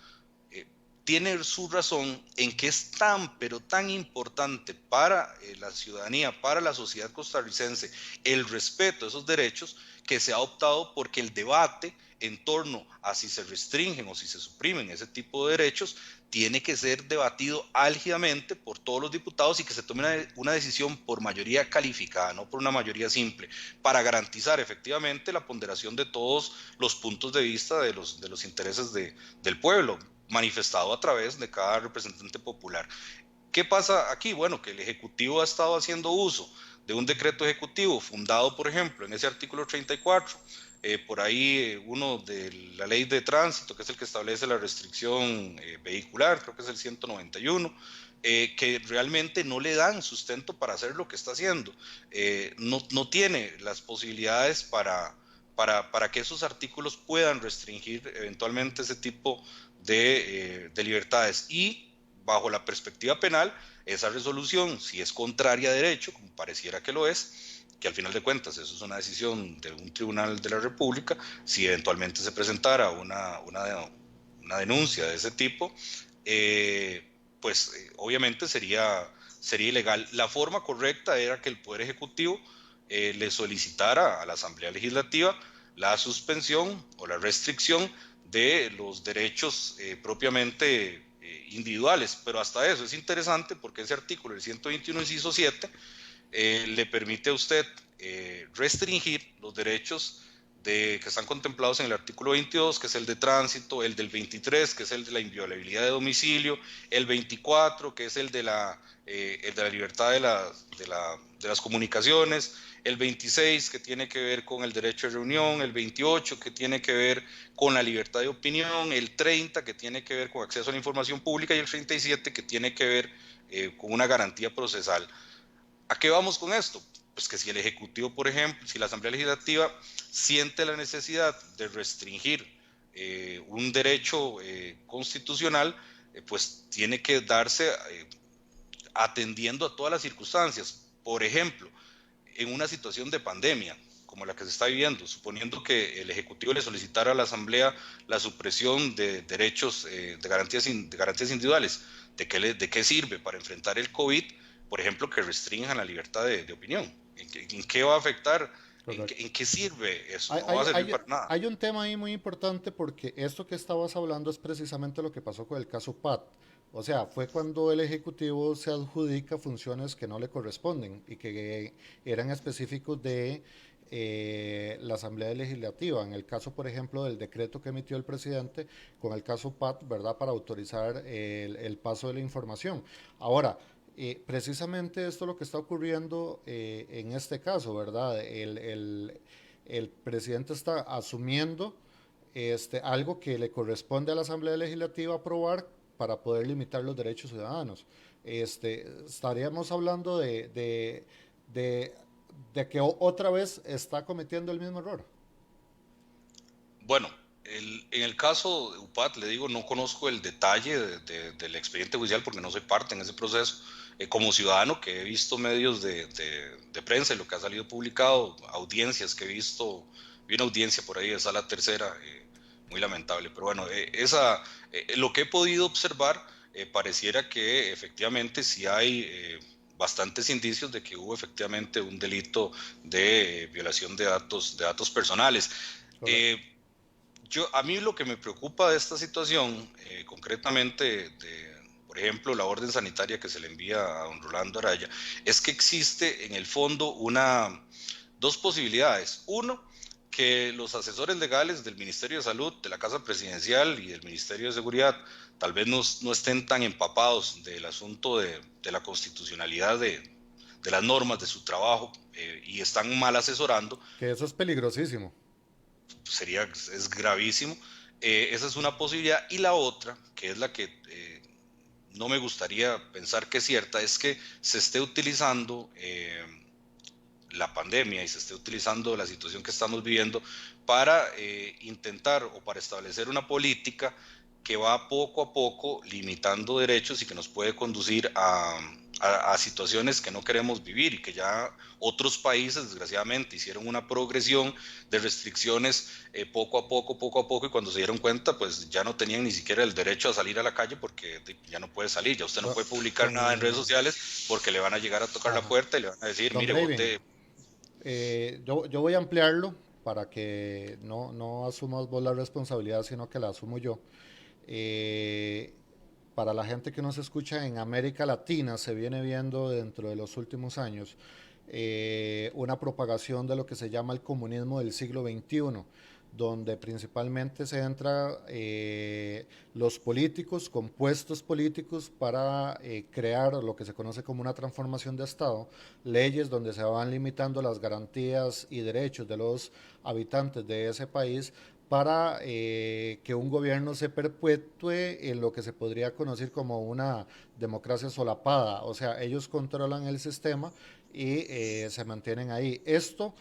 tiene su razón en que es tan, pero tan importante para la ciudadanía, para la sociedad costarricense, el respeto a esos derechos, que se ha optado porque el debate en torno a si se restringen o si se suprimen ese tipo de derechos tiene que ser debatido álgidamente por todos los diputados y que se tome una decisión por mayoría calificada, no por una mayoría simple, para garantizar efectivamente la ponderación de todos los puntos de vista de los intereses del pueblo, manifestado a través de cada representante popular. ¿Qué pasa aquí? Bueno, que el Ejecutivo ha estado haciendo uso de un decreto ejecutivo fundado, por ejemplo, en ese artículo 34, por ahí uno de la ley de tránsito, que es el que establece la restricción vehicular, creo que es el 191, que realmente no le dan sustento para hacer lo que está haciendo. No tiene las posibilidades para que esos artículos puedan restringir eventualmente ese tipo de libertades. Y bajo la perspectiva penal, esa resolución, si es contraria a derecho, como pareciera que lo es, que al final de cuentas eso es una decisión de un tribunal de la República, si eventualmente se presentara una denuncia de ese tipo, obviamente sería ilegal. La forma correcta era que el Poder Ejecutivo le solicitara a la Asamblea Legislativa la suspensión o la restricción de los derechos propiamente individuales, pero hasta eso es interesante porque ese artículo, el 121 inciso 7, le permite a usted restringir los derechos que están contemplados en el artículo 22, que es el de tránsito, el del 23, que es el de la inviolabilidad de domicilio, el 24, que es el de la libertad de las comunicaciones, el 26, que tiene que ver con el derecho de reunión, el 28, que tiene que ver con la libertad de opinión, el 30, que tiene que ver con acceso a la información pública, y el 37, que tiene que ver con una garantía procesal. ¿A qué vamos con esto? Pues que si el Ejecutivo, por ejemplo, si la Asamblea Legislativa siente la necesidad de restringir un derecho constitucional, pues tiene que darse atendiendo a todas las circunstancias. Por ejemplo, en una situación de pandemia como la que se está viviendo, suponiendo que el Ejecutivo le solicitara a la Asamblea la supresión de derechos, de garantías individuales, ¿de qué sirve para enfrentar el COVID? Por ejemplo, que restrinjan la libertad de opinión. ¿En qué va a afectar? Correcto. ¿En qué sirve eso? Hay, No va a hay, servir hay, para nada. hay un tema ahí muy importante porque esto que estabas hablando es precisamente lo que pasó con el caso Pat. O sea, fue cuando el Ejecutivo se adjudica funciones que no le corresponden y que eran específicos de la Asamblea Legislativa. En el caso, por ejemplo, del decreto que emitió el presidente con el caso Pat, ¿verdad? Para autorizar el paso de la información. Ahora, precisamente esto es lo que está ocurriendo en este caso, ¿verdad? El presidente está asumiendo algo que le corresponde a la Asamblea Legislativa aprobar para poder limitar los derechos ciudadanos. Estaríamos hablando de, de que otra vez está cometiendo el mismo error. Bueno, en el caso de UPAT, le digo, no conozco el detalle del expediente judicial porque no soy parte en ese proceso. Como ciudadano que he visto medios de prensa y lo que ha salido publicado, audiencias que he visto, vi una audiencia por ahí, esa es la tercera, muy lamentable. Pero bueno, lo que he podido observar, pareciera que efectivamente sí hay bastantes indicios de que hubo efectivamente un delito de violación de datos personales. Correcto. Eh, a mí lo que me preocupa de esta situación, concretamente por ejemplo, la orden sanitaria que se le envía a don Rolando Araya, es que existe en el fondo dos posibilidades. Uno, que los asesores legales del Ministerio de Salud, de la Casa Presidencial y del Ministerio de Seguridad tal vez no estén tan empapados del asunto de la constitucionalidad de las normas de su trabajo y están mal asesorando. Que eso es peligrosísimo. Es gravísimo. Esa es una posibilidad. Y la otra, que es la que no me gustaría pensar que es cierta, es que se esté utilizando la pandemia y se esté utilizando la situación que estamos viviendo para intentar o para establecer una política que va poco a poco limitando derechos y que nos puede conducir a a situaciones que no queremos vivir y que ya otros países desgraciadamente hicieron una progresión de restricciones poco a poco, y cuando se dieron cuenta pues ya no tenían ni siquiera el derecho a salir a la calle porque ya no puede salir, ya usted no puede publicar nada en redes sociales porque le van a llegar a tocar la Ajá. puerta y le van a decir, Don mire, Graving, vote. yo voy a ampliarlo para que no asumas vos la responsabilidad, sino que la asumo yo. Eh, para la gente que nos escucha en América Latina, se viene viendo dentro de los últimos años una propagación de lo que se llama el comunismo del siglo XXI, donde principalmente se entra los políticos con puestos políticos para crear lo que se conoce como una transformación de Estado, leyes donde se van limitando las garantías y derechos de los habitantes de ese país para que un gobierno se perpetúe en lo que se podría conocer como una democracia solapada. O sea, ellos controlan el sistema y se mantienen ahí. Esto,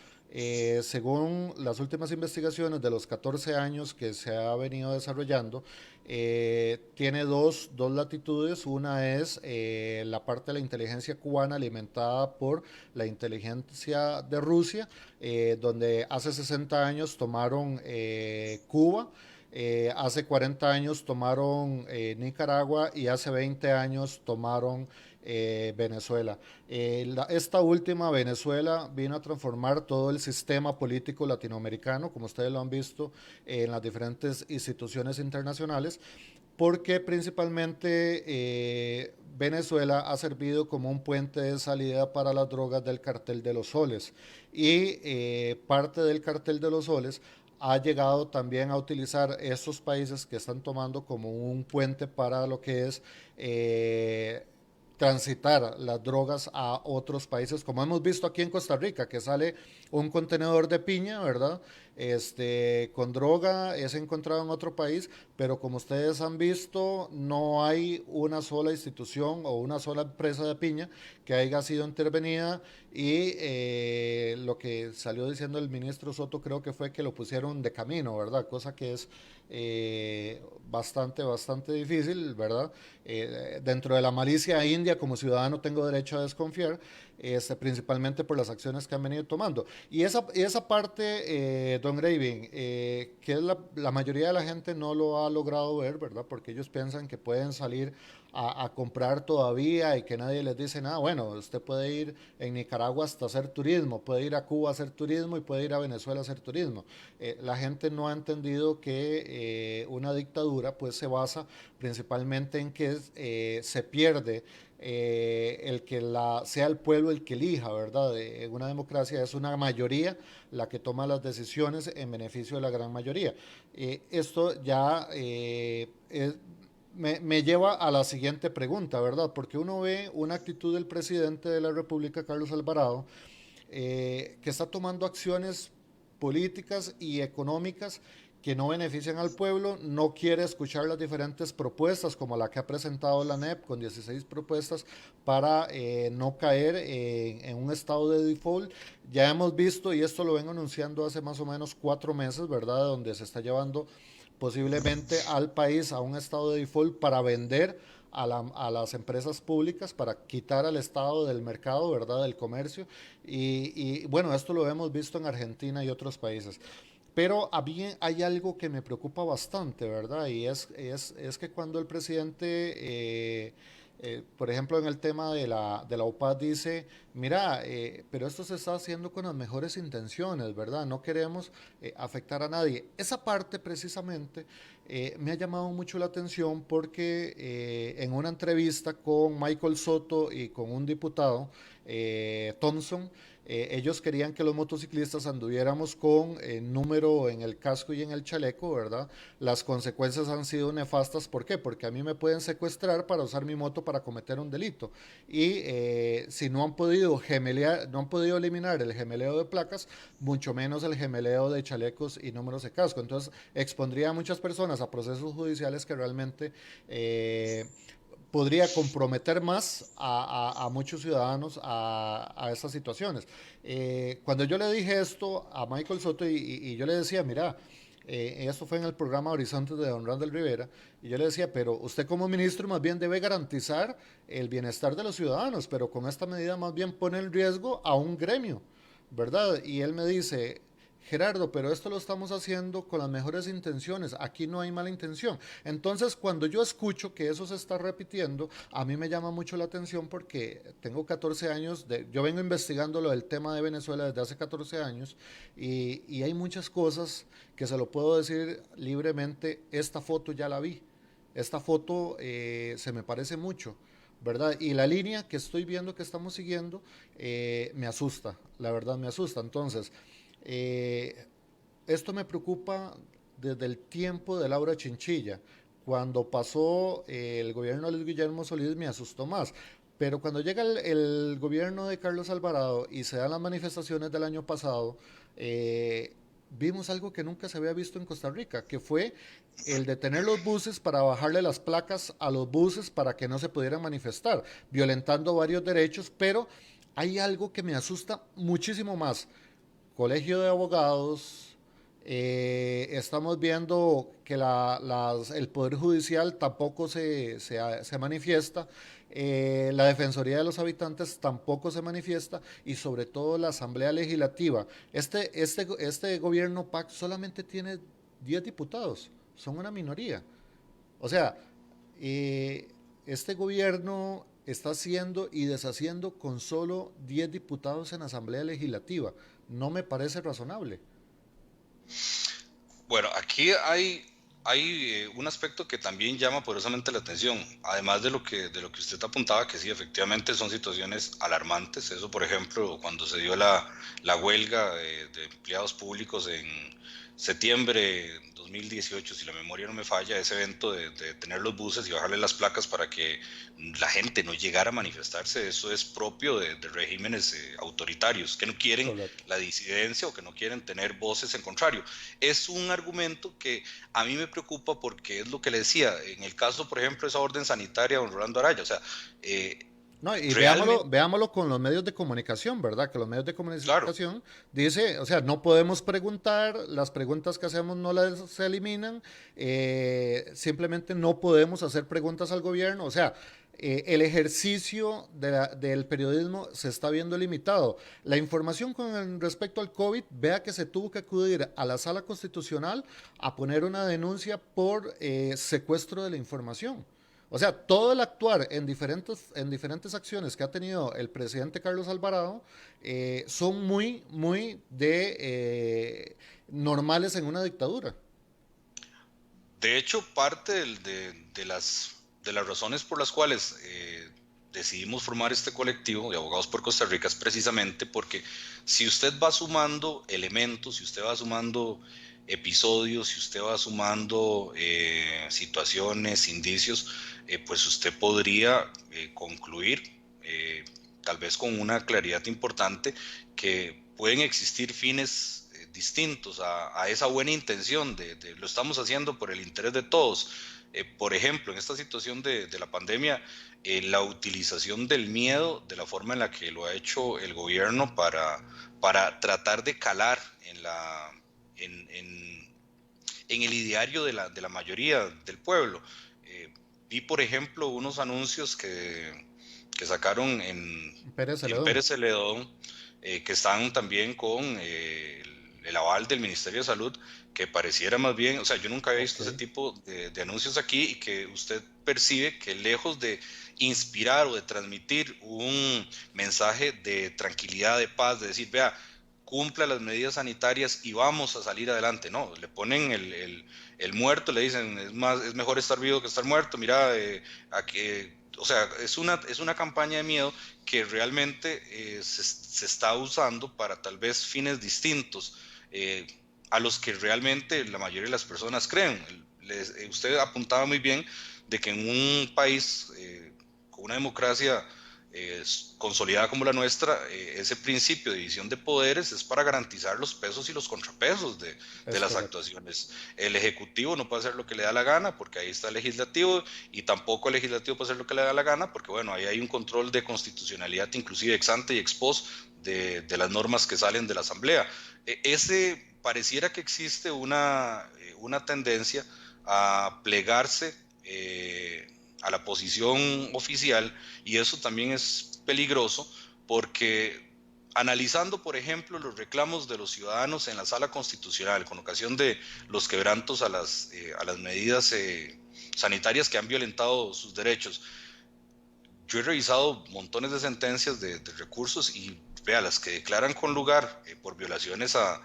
según las últimas investigaciones de los 14 años que se ha venido desarrollando, tiene dos latitudes. Una es la parte de la inteligencia cubana alimentada por la inteligencia de Rusia, donde hace 60 años tomaron Cuba, hace 40 años tomaron Nicaragua y hace 20 años tomaron Venezuela. Esta última, Venezuela, vino a transformar todo el sistema político latinoamericano, como ustedes lo han visto en las diferentes instituciones internacionales, porque principalmente Venezuela ha servido como un puente de salida para las drogas del cartel de los soles, y parte del cartel de los soles ha llegado también a utilizar estos países que están tomando como un puente para lo que es transitar las drogas a otros países, como hemos visto aquí en Costa Rica, que sale un contenedor de piña, ¿verdad? Con droga es encontrado en otro país, pero como ustedes han visto, no hay una sola institución o una sola empresa de piña que haya sido intervenida, y lo que salió diciendo el ministro Soto creo que fue que lo pusieron de camino, ¿verdad? Cosa que es bastante difícil, ¿verdad? Dentro de la malicia india, como ciudadano tengo derecho a desconfiar, principalmente por las acciones que han venido tomando. Y esa parte, don Graving, que es la mayoría de la gente no lo ha logrado ver, ¿verdad? Porque ellos piensan que pueden salir a comprar todavía y que nadie les dice nada. Bueno, usted puede ir en Nicaragua hasta hacer turismo, puede ir a Cuba a hacer turismo y puede ir a Venezuela a hacer turismo. La gente no ha entendido que una dictadura pues se basa principalmente en que se pierde el que sea el pueblo el que elija, ¿verdad? Una democracia es una mayoría la que toma las decisiones en beneficio de la gran mayoría. Esto ya me lleva a la siguiente pregunta, ¿verdad? Porque uno ve una actitud del presidente de la República, Carlos Alvarado, que está tomando acciones políticas y económicas que no benefician al pueblo, no quiere escuchar las diferentes propuestas como la que ha presentado la NEP con 16 propuestas para no caer en un estado de default. Ya hemos visto, y esto lo vengo anunciando hace más o menos 4 meses, ¿verdad? Donde se está llevando posiblemente al país a un estado de default para vender a las empresas públicas, para quitar al Estado del mercado, ¿verdad? Del comercio. Y bueno, esto lo hemos visto en Argentina y otros países. Pero a mí hay algo que me preocupa bastante, ¿verdad? Y es que cuando el presidente, por ejemplo, en el tema de la OPAD dice, mira, pero esto se está haciendo con las mejores intenciones, ¿verdad? No queremos afectar a nadie. Esa parte precisamente me ha llamado mucho la atención porque en una entrevista con Michael Soto y con un diputado, Thompson, ellos querían que los motociclistas anduviéramos con número en el casco y en el chaleco, ¿verdad? Las consecuencias han sido nefastas. ¿Por qué? Porque a mí me pueden secuestrar para usar mi moto para cometer un delito. Y si no han podido gemelear, no han podido eliminar el gemeleo de placas, mucho menos el gemeleo de chalecos y números de casco. Entonces expondría a muchas personas a procesos judiciales que realmente podría comprometer más a muchos ciudadanos a estas situaciones. Cuando yo le dije esto a Michael Soto y yo le decía, mira, Esto fue en el programa Horizontes de don Randall Rivera, y yo le decía, pero usted como ministro más bien debe garantizar el bienestar de los ciudadanos, pero con esta medida más bien pone en riesgo a un gremio, ¿verdad? Y él me dice, Gerardo, pero esto lo estamos haciendo con las mejores intenciones, aquí no hay mala intención. Entonces, cuando yo escucho que eso se está repitiendo, a mí me llama mucho la atención porque tengo 14 años, yo vengo investigando lo del tema de Venezuela desde hace 14 años y hay muchas cosas que se lo puedo decir libremente, esta foto ya la vi, esta foto se me parece mucho. ¿Verdad? Y la línea que estoy viendo que estamos siguiendo me asusta, la verdad me asusta. Entonces, eh, esto me preocupa desde el tiempo de Laura Chinchilla. Cuando pasó el gobierno de Luis Guillermo Solís me asustó más. Pero cuando llega el gobierno de Carlos Alvarado y se dan las manifestaciones del año pasado, vimos algo que nunca se había visto en Costa Rica, que fue el detener los buses para bajarle las placas a los buses para que no se pudieran manifestar, violentando varios derechos, pero hay algo que me asusta muchísimo más. Colegio de Abogados, estamos viendo que el Poder Judicial tampoco se manifiesta, la Defensoría de los Habitantes tampoco se manifiesta y sobre todo la Asamblea Legislativa. Este gobierno PAC solamente tiene 10 diputados, son una minoría. O sea, eh, este gobierno está haciendo y deshaciendo con solo 10 diputados en Asamblea Legislativa. No me parece razonable. Bueno, aquí hay un aspecto que también llama poderosamente la atención, además de lo que usted apuntaba, que sí, efectivamente son situaciones alarmantes. Eso, por ejemplo, cuando se dio la huelga de empleados públicos en septiembre 2018, si la memoria no me falla, ese evento de tener los buses y bajarle las placas para que la gente no llegara a manifestarse, eso es propio de regímenes autoritarios que no quieren Correcto. la disidencia o que no quieren tener voces en contrario. Es un argumento que a mí me preocupa porque es lo que le decía, en el caso, por ejemplo, de esa orden sanitaria, don Rolando Araya, o sea, eh, No, y realmente, veámoslo con los medios de comunicación, ¿verdad? Que los medios de claro, comunicación dice, o sea, no podemos preguntar, las preguntas que hacemos no las se eliminan, simplemente no podemos hacer preguntas al gobierno, o sea, el ejercicio del periodismo se está viendo limitado. La información con respecto al COVID, vea que se tuvo que acudir a la sala constitucional a poner una denuncia por secuestro de la información. O sea, todo el actuar en diferentes acciones que ha tenido el presidente Carlos Alvarado son muy normales en una dictadura. de hecho, parte de las razones por las cuales decidimos formar este colectivo de abogados por Costa Rica es precisamente porque si usted va sumando elementos, si usted va sumando episodios, si usted va sumando situaciones, indicios, pues usted podría concluir, tal vez con una claridad importante, que pueden existir fines distintos a esa buena intención de lo estamos haciendo por el interés de todos. Por ejemplo, en esta situación de la pandemia, la utilización del miedo de la forma en la que lo ha hecho el gobierno para tratar de calar en, en, en el ideario de la mayoría del pueblo. Vi, por ejemplo, unos anuncios que sacaron Pérez en Celedón. Pérez Celedón, que están también con el aval del Ministerio de Salud, que pareciera más bien, o sea, yo nunca había Ok. visto ese tipo de anuncios aquí y que usted percibe que lejos de inspirar o de transmitir un mensaje de tranquilidad, de paz, de decir, vea, cumpla las medidas sanitarias y vamos a salir adelante. No, le ponen el muerto, le dicen, es mejor estar vivo que estar muerto, mira, o sea, es una campaña de miedo que realmente se está usando para tal vez fines distintos a los que realmente la mayoría de las personas creen. Usted apuntaba muy bien de que en un país con una democracia consolidada como la nuestra, ese principio de división de poderes es para garantizar los pesos y los contrapesos de Es las correcto. actuaciones. El Ejecutivo no puede hacer lo que le da la gana porque ahí está el Legislativo y tampoco el Legislativo puede hacer lo que le da la gana porque bueno, ahí hay un control de constitucionalidad inclusive ex ante y ex post de las normas que salen de la Asamblea. Ese pareciera que existe una tendencia a plegarse a la posición oficial, y eso también es peligroso porque analizando, por ejemplo, los reclamos de los ciudadanos en la Sala Constitucional con ocasión de los quebrantos a las medidas sanitarias que han violentado sus derechos, yo he revisado montones de sentencias de recursos y vea, las que declaran con lugar por violaciones a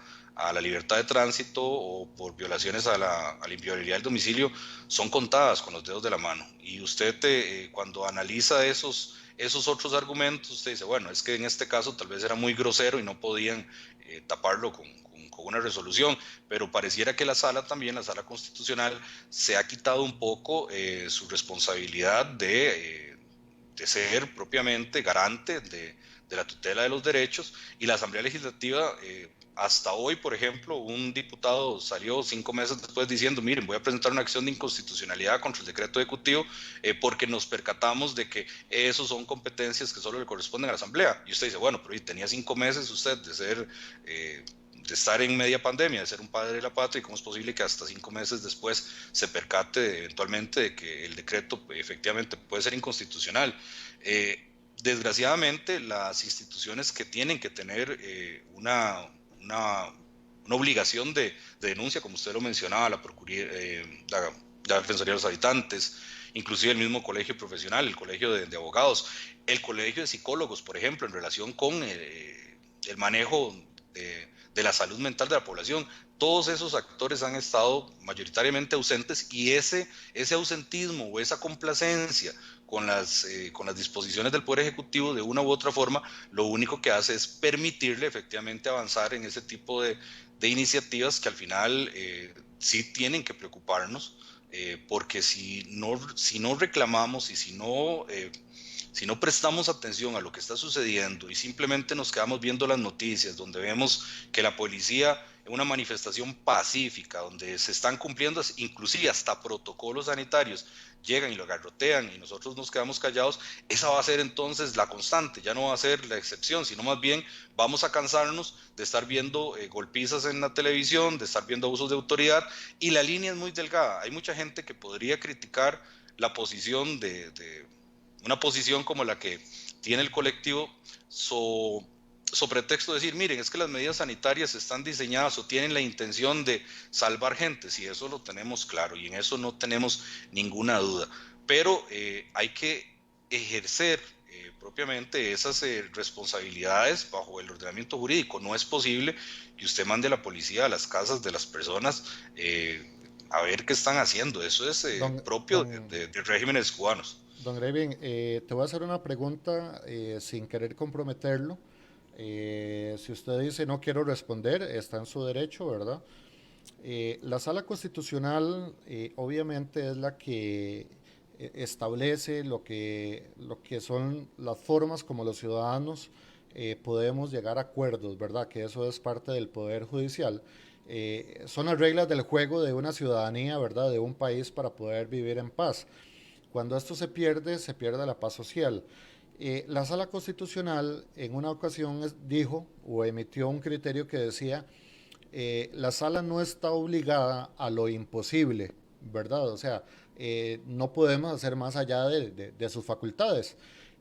la libertad de tránsito o por violaciones a la inviolabilidad del domicilio son contadas con los dedos de la mano. Y usted cuando analiza esos otros argumentos, usted dice, bueno, es que en este caso tal vez era muy grosero y no podían taparlo con una resolución, pero pareciera que la sala constitucional, se ha quitado un poco su responsabilidad de ser propiamente garante de la tutela de los derechos, y la Asamblea Legislativa, hasta hoy, por ejemplo, un diputado salió 5 meses después diciendo, miren, voy a presentar una acción de inconstitucionalidad contra el decreto ejecutivo porque nos percatamos de que esos son competencias que solo le corresponden a la Asamblea. Y usted dice, bueno, pero tenía 5 meses usted de ser... de estar en media pandemia, de ser un padre de la patria, y cómo es posible que hasta 5 meses después se percate eventualmente de que el decreto efectivamente puede ser inconstitucional. Desgraciadamente, las instituciones que tienen que tener una obligación de denuncia, como usted lo mencionaba, la Defensoría de los Habitantes, inclusive el mismo colegio profesional, el colegio de abogados, el colegio de psicólogos, por ejemplo, en relación con el manejo de la salud mental de la población. Todos esos actores han estado mayoritariamente ausentes, y ese ausentismo o esa complacencia con las disposiciones del Poder Ejecutivo, de una u otra forma, lo único que hace es permitirle efectivamente avanzar en ese tipo de iniciativas que al final sí tienen que preocuparnos, porque si no reclamamos y si no prestamos atención a lo que está sucediendo y simplemente nos quedamos viendo las noticias donde vemos que la policía en una manifestación pacífica, donde se están cumpliendo inclusive hasta protocolos sanitarios, llegan y lo agarrotean y nosotros nos quedamos callados, esa va a ser entonces la constante, ya no va a ser la excepción, sino más bien vamos a cansarnos de estar viendo golpizas en la televisión, de estar viendo abusos de autoridad, y la línea es muy delgada. Hay mucha gente que podría criticar la posición una posición como la que tiene el colectivo, pretexto de decir, miren, es que las medidas sanitarias están diseñadas o tienen la intención de salvar gente. Sí, eso lo tenemos claro y en eso no tenemos ninguna duda, pero hay que ejercer propiamente esas responsabilidades bajo el ordenamiento jurídico. No es posible que usted mande a la policía a las casas de las personas a ver qué están haciendo. Eso es Don, propio don, de regímenes cubanos. don Grevin, te voy a hacer una pregunta sin querer comprometerlo. Si usted dice no quiero responder, está en su derecho, ¿verdad? La Sala Constitucional obviamente es la que establece lo que son las formas como los ciudadanos podemos llegar a acuerdos, ¿verdad? Que eso es parte del Poder Judicial. Son las reglas del juego de una ciudadanía, ¿verdad? De un país para poder vivir en paz. Cuando esto se pierde la paz social. La Sala Constitucional en una ocasión dijo o emitió un criterio que decía la sala no está obligada a lo imposible, ¿verdad? O sea, no podemos hacer más allá de sus facultades.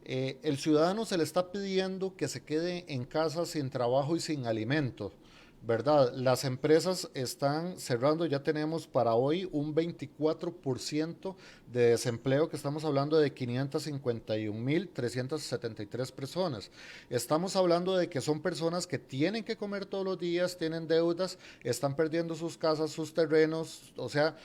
El ciudadano se le está pidiendo que se quede en casa sin trabajo y sin alimento, ¿verdad? Las empresas están cerrando, ya tenemos para hoy un 24% de desempleo, que estamos hablando de 551.373 personas. Estamos hablando de que son personas que tienen que comer todos los días, tienen deudas, están perdiendo sus casas, sus terrenos, o sea,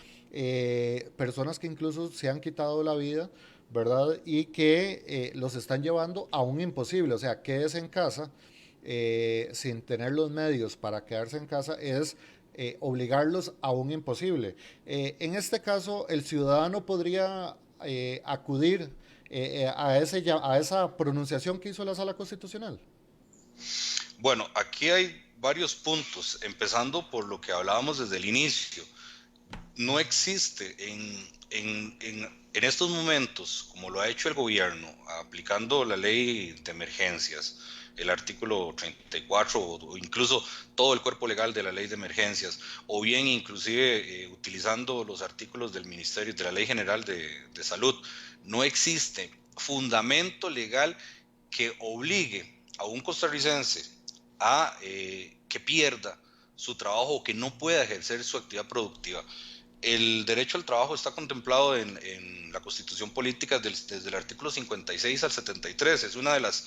personas que incluso se han quitado la vida, ¿verdad? Y que los están llevando a un imposible, o sea, quédese en casa sin tener los medios para quedarse en casa es obligarlos a un imposible. En este caso, el ciudadano podría acudir a esa pronunciación que hizo la Sala Constitucional. Bueno, aquí hay varios puntos, empezando por lo que hablábamos desde el inicio. No existe En estos momentos, como lo ha hecho el gobierno, aplicando la ley de emergencias, el artículo 34 o incluso todo el cuerpo legal de la ley de emergencias, o bien inclusive utilizando los artículos del Ministerio, de la Ley General de Salud, no existe fundamento legal que obligue a un costarricense a que pierda su trabajo o que no pueda ejercer su actividad productiva. El derecho al trabajo está contemplado en la Constitución Política desde el artículo 56 al 73. Es una de las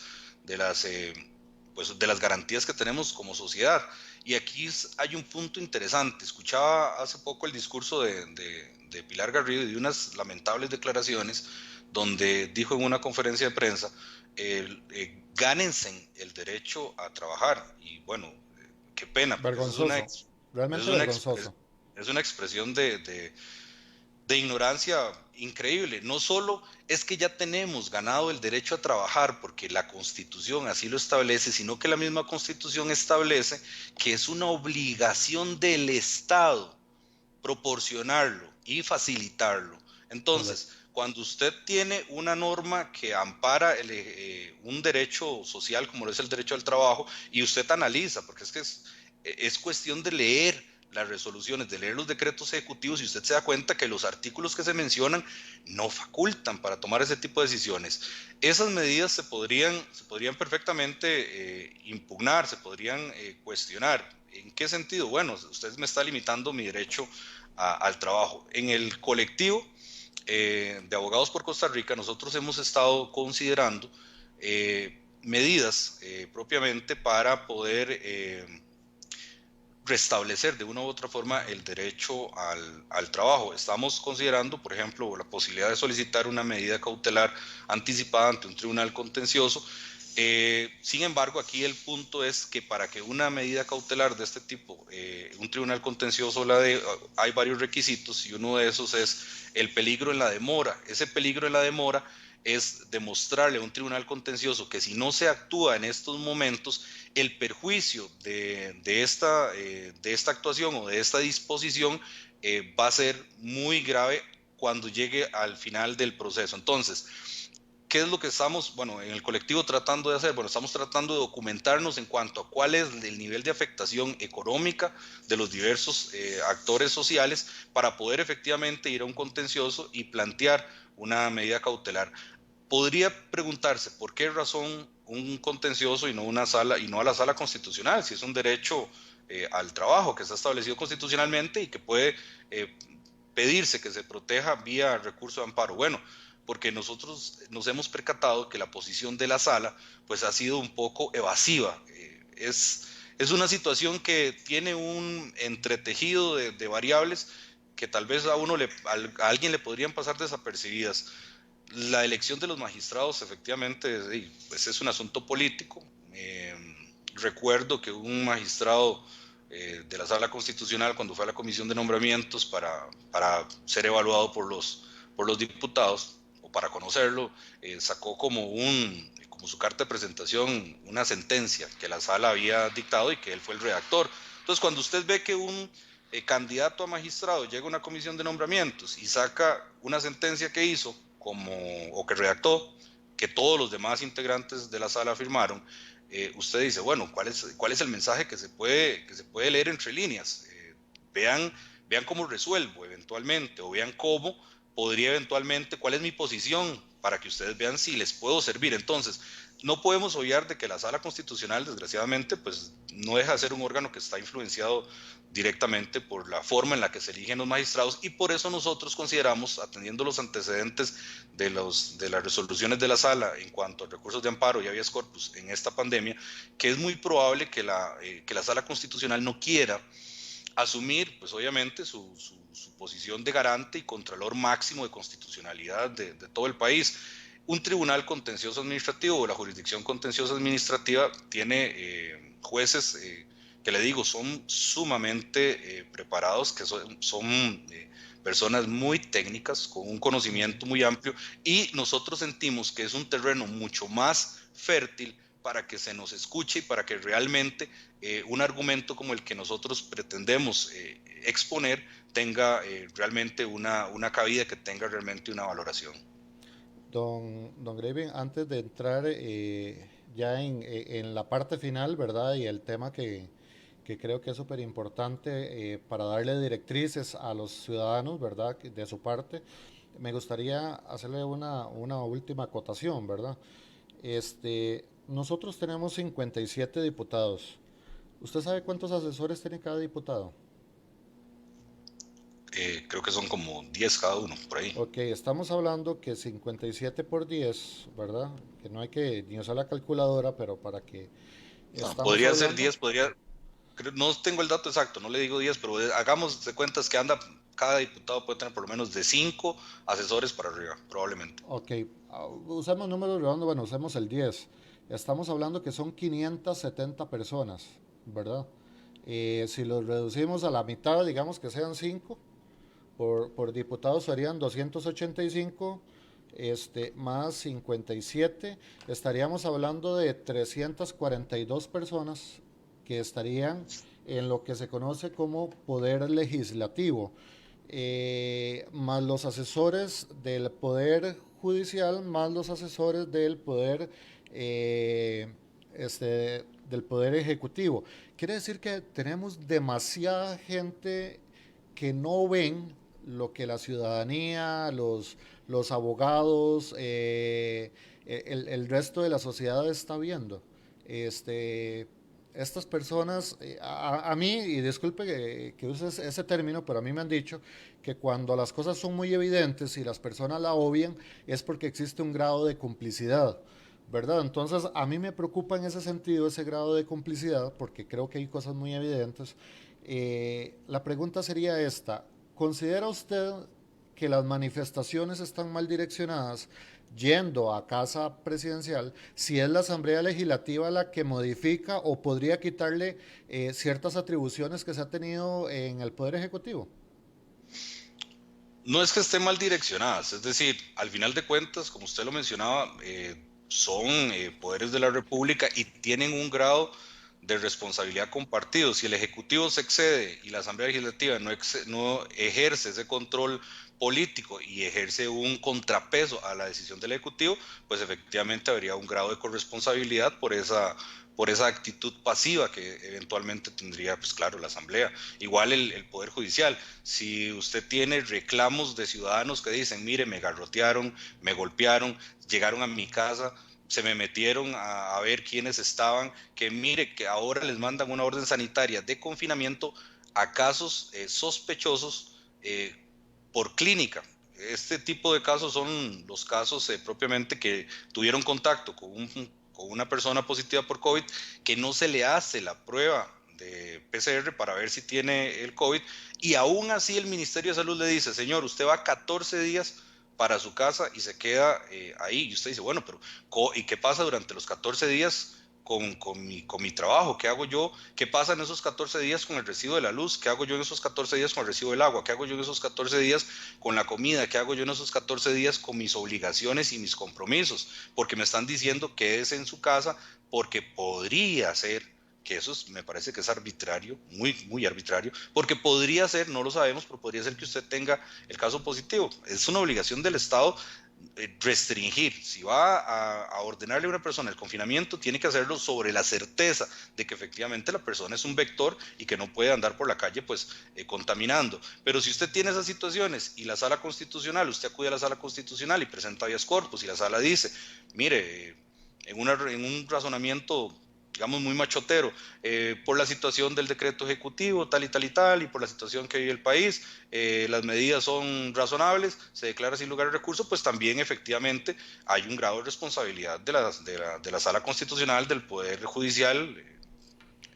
garantías que tenemos como sociedad. Y aquí hay un punto interesante. Escuchaba hace poco el discurso de Pilar Garrido y de unas lamentables declaraciones donde dijo en una conferencia de prensa, gánense el derecho a trabajar. Y bueno, qué pena, porque eso Vergonzoso, es realmente una, vergonzoso. es una expresión de ignorancia increíble. No solo es que ya tenemos ganado el derecho a trabajar porque la Constitución así lo establece, sino que la misma Constitución establece que es una obligación del Estado proporcionarlo y facilitarlo. Entonces, Correcto. cuando usted tiene una norma que ampara un derecho social como lo es el derecho al trabajo y usted analiza, porque es cuestión de leer las resoluciones, de leer los decretos ejecutivos y usted se da cuenta que los artículos que se mencionan no facultan para tomar ese tipo de decisiones. Esas medidas se podrían perfectamente impugnar, se podrían cuestionar. ¿En qué sentido? Bueno, usted me está limitando mi derecho al trabajo. En el colectivo de Abogados por Costa Rica, nosotros hemos estado considerando medidas propiamente para poder restablecer de una u otra forma el derecho al trabajo. Estamos considerando, por ejemplo, la posibilidad de solicitar una medida cautelar anticipada ante un tribunal contencioso. Sin embargo, aquí el punto es que para que una medida cautelar de este tipo, un tribunal contencioso hay varios requisitos y uno de esos es el peligro en la demora. Ese peligro en la demora es demostrarle a un tribunal contencioso que si no se actúa en estos momentos, el perjuicio de esta actuación o de esta disposición va a ser muy grave cuando llegue al final del proceso. Entonces, ¿qué es lo que estamos, bueno, en el colectivo tratando de hacer? Bueno, estamos tratando de documentarnos en cuanto a cuál es el nivel de afectación económica de los diversos actores sociales para poder efectivamente ir a un contencioso y plantear una medida cautelar. Podría preguntarse por qué razón un contencioso y no una sala y no a la sala constitucional, si es un derecho al trabajo que está establecido constitucionalmente y que puede eh, pedirse que se proteja vía recurso de amparo. Bueno, porque nosotros nos hemos percatado que la posición de la sala pues ha sido un poco evasiva. Es una situación que tiene un entretejido de variables que tal vez a alguien le podrían pasar desapercibidas. La elección de los magistrados efectivamente pues es un asunto político. Recuerdo que un magistrado de la Sala Constitucional, cuando fue a la Comisión de Nombramientos para ser evaluado por los diputados, o para conocerlo, sacó como su carta de presentación una sentencia que la Sala había dictado y que él fue el redactor. Entonces, cuando usted ve que un candidato a magistrado llega a una comisión de nombramientos y saca una sentencia que hizo o que redactó, que todos los demás integrantes de la sala firmaron, usted dice, bueno, ¿cuál es el mensaje que se puede leer entre líneas? Vean, vean cómo resuelvo eventualmente, o vean cómo podría eventualmente, cuál es mi posición, para que ustedes vean si les puedo servir. Entonces, no podemos obviar de que la sala constitucional, desgraciadamente, pues no deja de ser un órgano que está influenciado directamente por la forma en la que se eligen los magistrados, y por eso nosotros consideramos, atendiendo los antecedentes de las resoluciones de la sala en cuanto a recursos de amparo y habeas corpus en esta pandemia, que es muy probable que la sala constitucional no quiera asumir, pues obviamente, su posición de garante y contralor máximo de constitucionalidad de todo el país. Un tribunal contencioso administrativo o la jurisdicción contenciosa administrativa tiene jueces que le digo son sumamente preparados, que son personas muy técnicas, con un conocimiento muy amplio, y nosotros sentimos que es un terreno mucho más fértil para que se nos escuche y para que realmente un argumento como el que nosotros pretendemos exponer tenga realmente una cabida, que tenga realmente una valoración. Don Graving, antes de entrar ya en la parte final, ¿verdad? Y el tema que creo que es súper importante para darle directrices a los ciudadanos, ¿verdad? De su parte, me gustaría hacerle una última acotación, ¿verdad? Nosotros tenemos 57 diputados. ¿Usted sabe cuántos asesores tiene cada diputado? Creo que son como 10 cada uno, por ahí. Ok, estamos hablando que 57 por 10, ¿verdad? Que no hay que ni usar la calculadora, pero para que No, estamos podría ser hablando, 10, no tengo el dato exacto, no le digo 10, pero hagamos de cuentas que cada diputado puede tener por lo menos de 5 asesores para arriba, probablemente. ok, usemos números redondos, bueno, usemos el 10. Estamos hablando que son 570 personas, ¿verdad? Si los reducimos a la mitad, digamos que sean 5, por diputado serían 285, más 57, estaríamos hablando de 342 personas que estarían en lo que se conoce como poder legislativo, más los asesores del poder judicial, más los asesores eh, del poder ejecutivo. Quiere decir que tenemos demasiada gente que no ven lo que la ciudadanía, los abogados, el resto de la sociedad está viendo. Este, Estas personas, a mí, y disculpe que use ese término, pero a mí me han dicho que cuando las cosas son muy evidentes y las personas la obvian, es porque existe un grado de complicidad. ¿Verdad? Entonces, a mí me preocupa en ese sentido ese grado de complicidad, porque creo que hay cosas muy evidentes. La pregunta sería esta: ¿considera usted que las manifestaciones están mal direccionadas yendo a casa presidencial si es la Asamblea Legislativa la que modifica o podría quitarle ciertas atribuciones que se ha tenido en el Poder Ejecutivo? No es que estén mal direccionadas, es decir, al final de cuentas, como usted lo mencionaba, son poderes de la República y tienen un grado de responsabilidad compartido. Si el Ejecutivo se excede y la Asamblea Legislativa no ejerce ese control político y ejerce un contrapeso a la decisión del Ejecutivo, pues efectivamente habría un grado de corresponsabilidad por esa actitud pasiva que eventualmente tendría, pues claro, la Asamblea. Igual el Poder Judicial. Si usted tiene reclamos de ciudadanos que dicen, mire, me garrotearon, me golpearon, llegaron a mi casa, se me metieron a ver quiénes estaban, que mire que ahora les mandan una orden sanitaria de confinamiento a casos sospechosos por clínica. Este tipo de casos son los casos propiamente que tuvieron contacto con una persona positiva por COVID, que no se le hace la prueba de PCR para ver si tiene el COVID, y aún así el Ministerio de Salud le dice, señor, usted va 14 días para su casa y se queda ahí. Y usted dice, bueno, pero ¿y qué pasa durante los 14 días con mi trabajo? ¿Qué hago yo? ¿Qué pasa en esos 14 días con el recibo de la luz? ¿Qué hago yo en esos 14 días con el recibo del agua? ¿Qué hago yo en esos 14 días con la comida? ¿Qué hago yo en esos 14 días con mis obligaciones y mis compromisos? Porque me están diciendo que es en su casa, porque podría ser que me parece que es arbitrario, muy, muy arbitrario, porque podría ser, no lo sabemos, pero podría ser que usted tenga el caso positivo. Es una obligación del Estado restringir. Si va a ordenarle a una persona el confinamiento, tiene que hacerlo sobre la certeza de que efectivamente la persona es un vector y que no puede andar por la calle pues contaminando. Pero si usted tiene esas situaciones y la sala constitucional, usted acude a la sala constitucional y presenta habeas corpus y la sala dice, mire, en un razonamiento digamos muy machotero, por la situación del decreto ejecutivo, tal y tal y tal, y por la situación que vive el país, las medidas son razonables, se declara sin lugar a recurso, pues también efectivamente hay un grado de responsabilidad de la sala constitucional, del Poder Judicial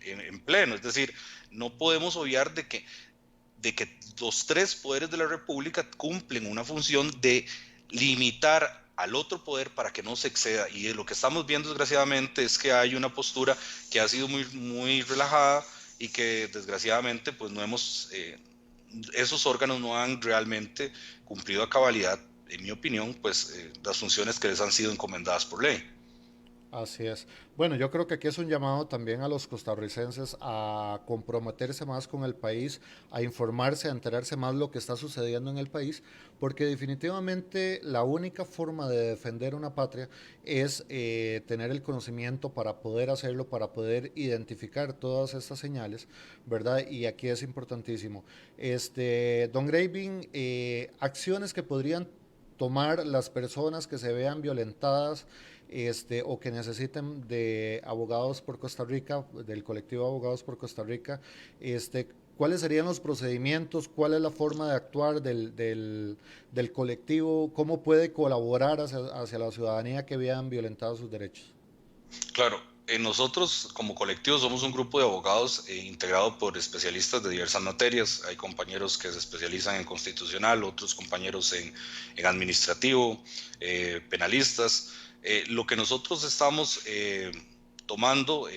en pleno. Es decir, no podemos obviar de que los tres poderes de la República cumplen una función de limitar al otro poder para que no se exceda. Y lo que estamos viendo, desgraciadamente, es que hay una postura que ha sido muy, muy relajada y que, desgraciadamente, pues no esos órganos no han realmente cumplido a cabalidad, en mi opinión, pues las funciones que les han sido encomendadas por ley. Así es. Bueno, yo creo que aquí es un llamado también a los costarricenses a comprometerse más con el país, a informarse, a enterarse más lo que está sucediendo en el país, porque definitivamente la única forma de defender una patria es tener el conocimiento para poder hacerlo, para poder identificar todas estas señales, ¿verdad? Y aquí es importantísimo. Don Graving, acciones que podrían tomar las personas que se vean violentadas o que necesiten de abogados por Costa Rica, del colectivo Abogados por Costa Rica, este, ¿cuáles serían los procedimientos? ¿Cuál es la forma de actuar del colectivo? ¿Cómo puede colaborar hacia la ciudadanía que vean violentados sus derechos? Claro, nosotros como colectivo somos un grupo de abogados integrado por especialistas de diversas materias. Hay compañeros que se especializan en constitucional, otros compañeros en administrativo, penalistas. Lo que nosotros estamos tomando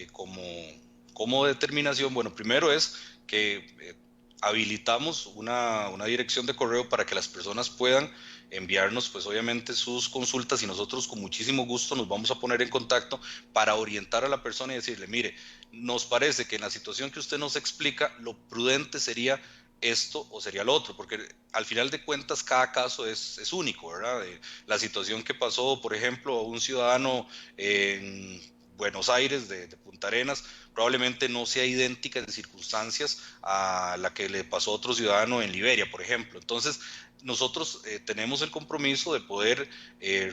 como determinación, bueno, primero es que habilitamos una dirección de correo para que las personas puedan enviarnos pues obviamente sus consultas y nosotros con muchísimo gusto nos vamos a poner en contacto para orientar a la persona y decirle, mire, nos parece que en la situación que usted nos explica, lo prudente sería esto o sería lo otro, porque al final de cuentas cada caso es único, ¿verdad? La situación que pasó, por ejemplo, a un ciudadano en Buenos Aires, de Punta Arenas, probablemente no sea idéntica en circunstancias a la que le pasó a otro ciudadano en Liberia, por ejemplo. Entonces, nosotros tenemos el compromiso de poder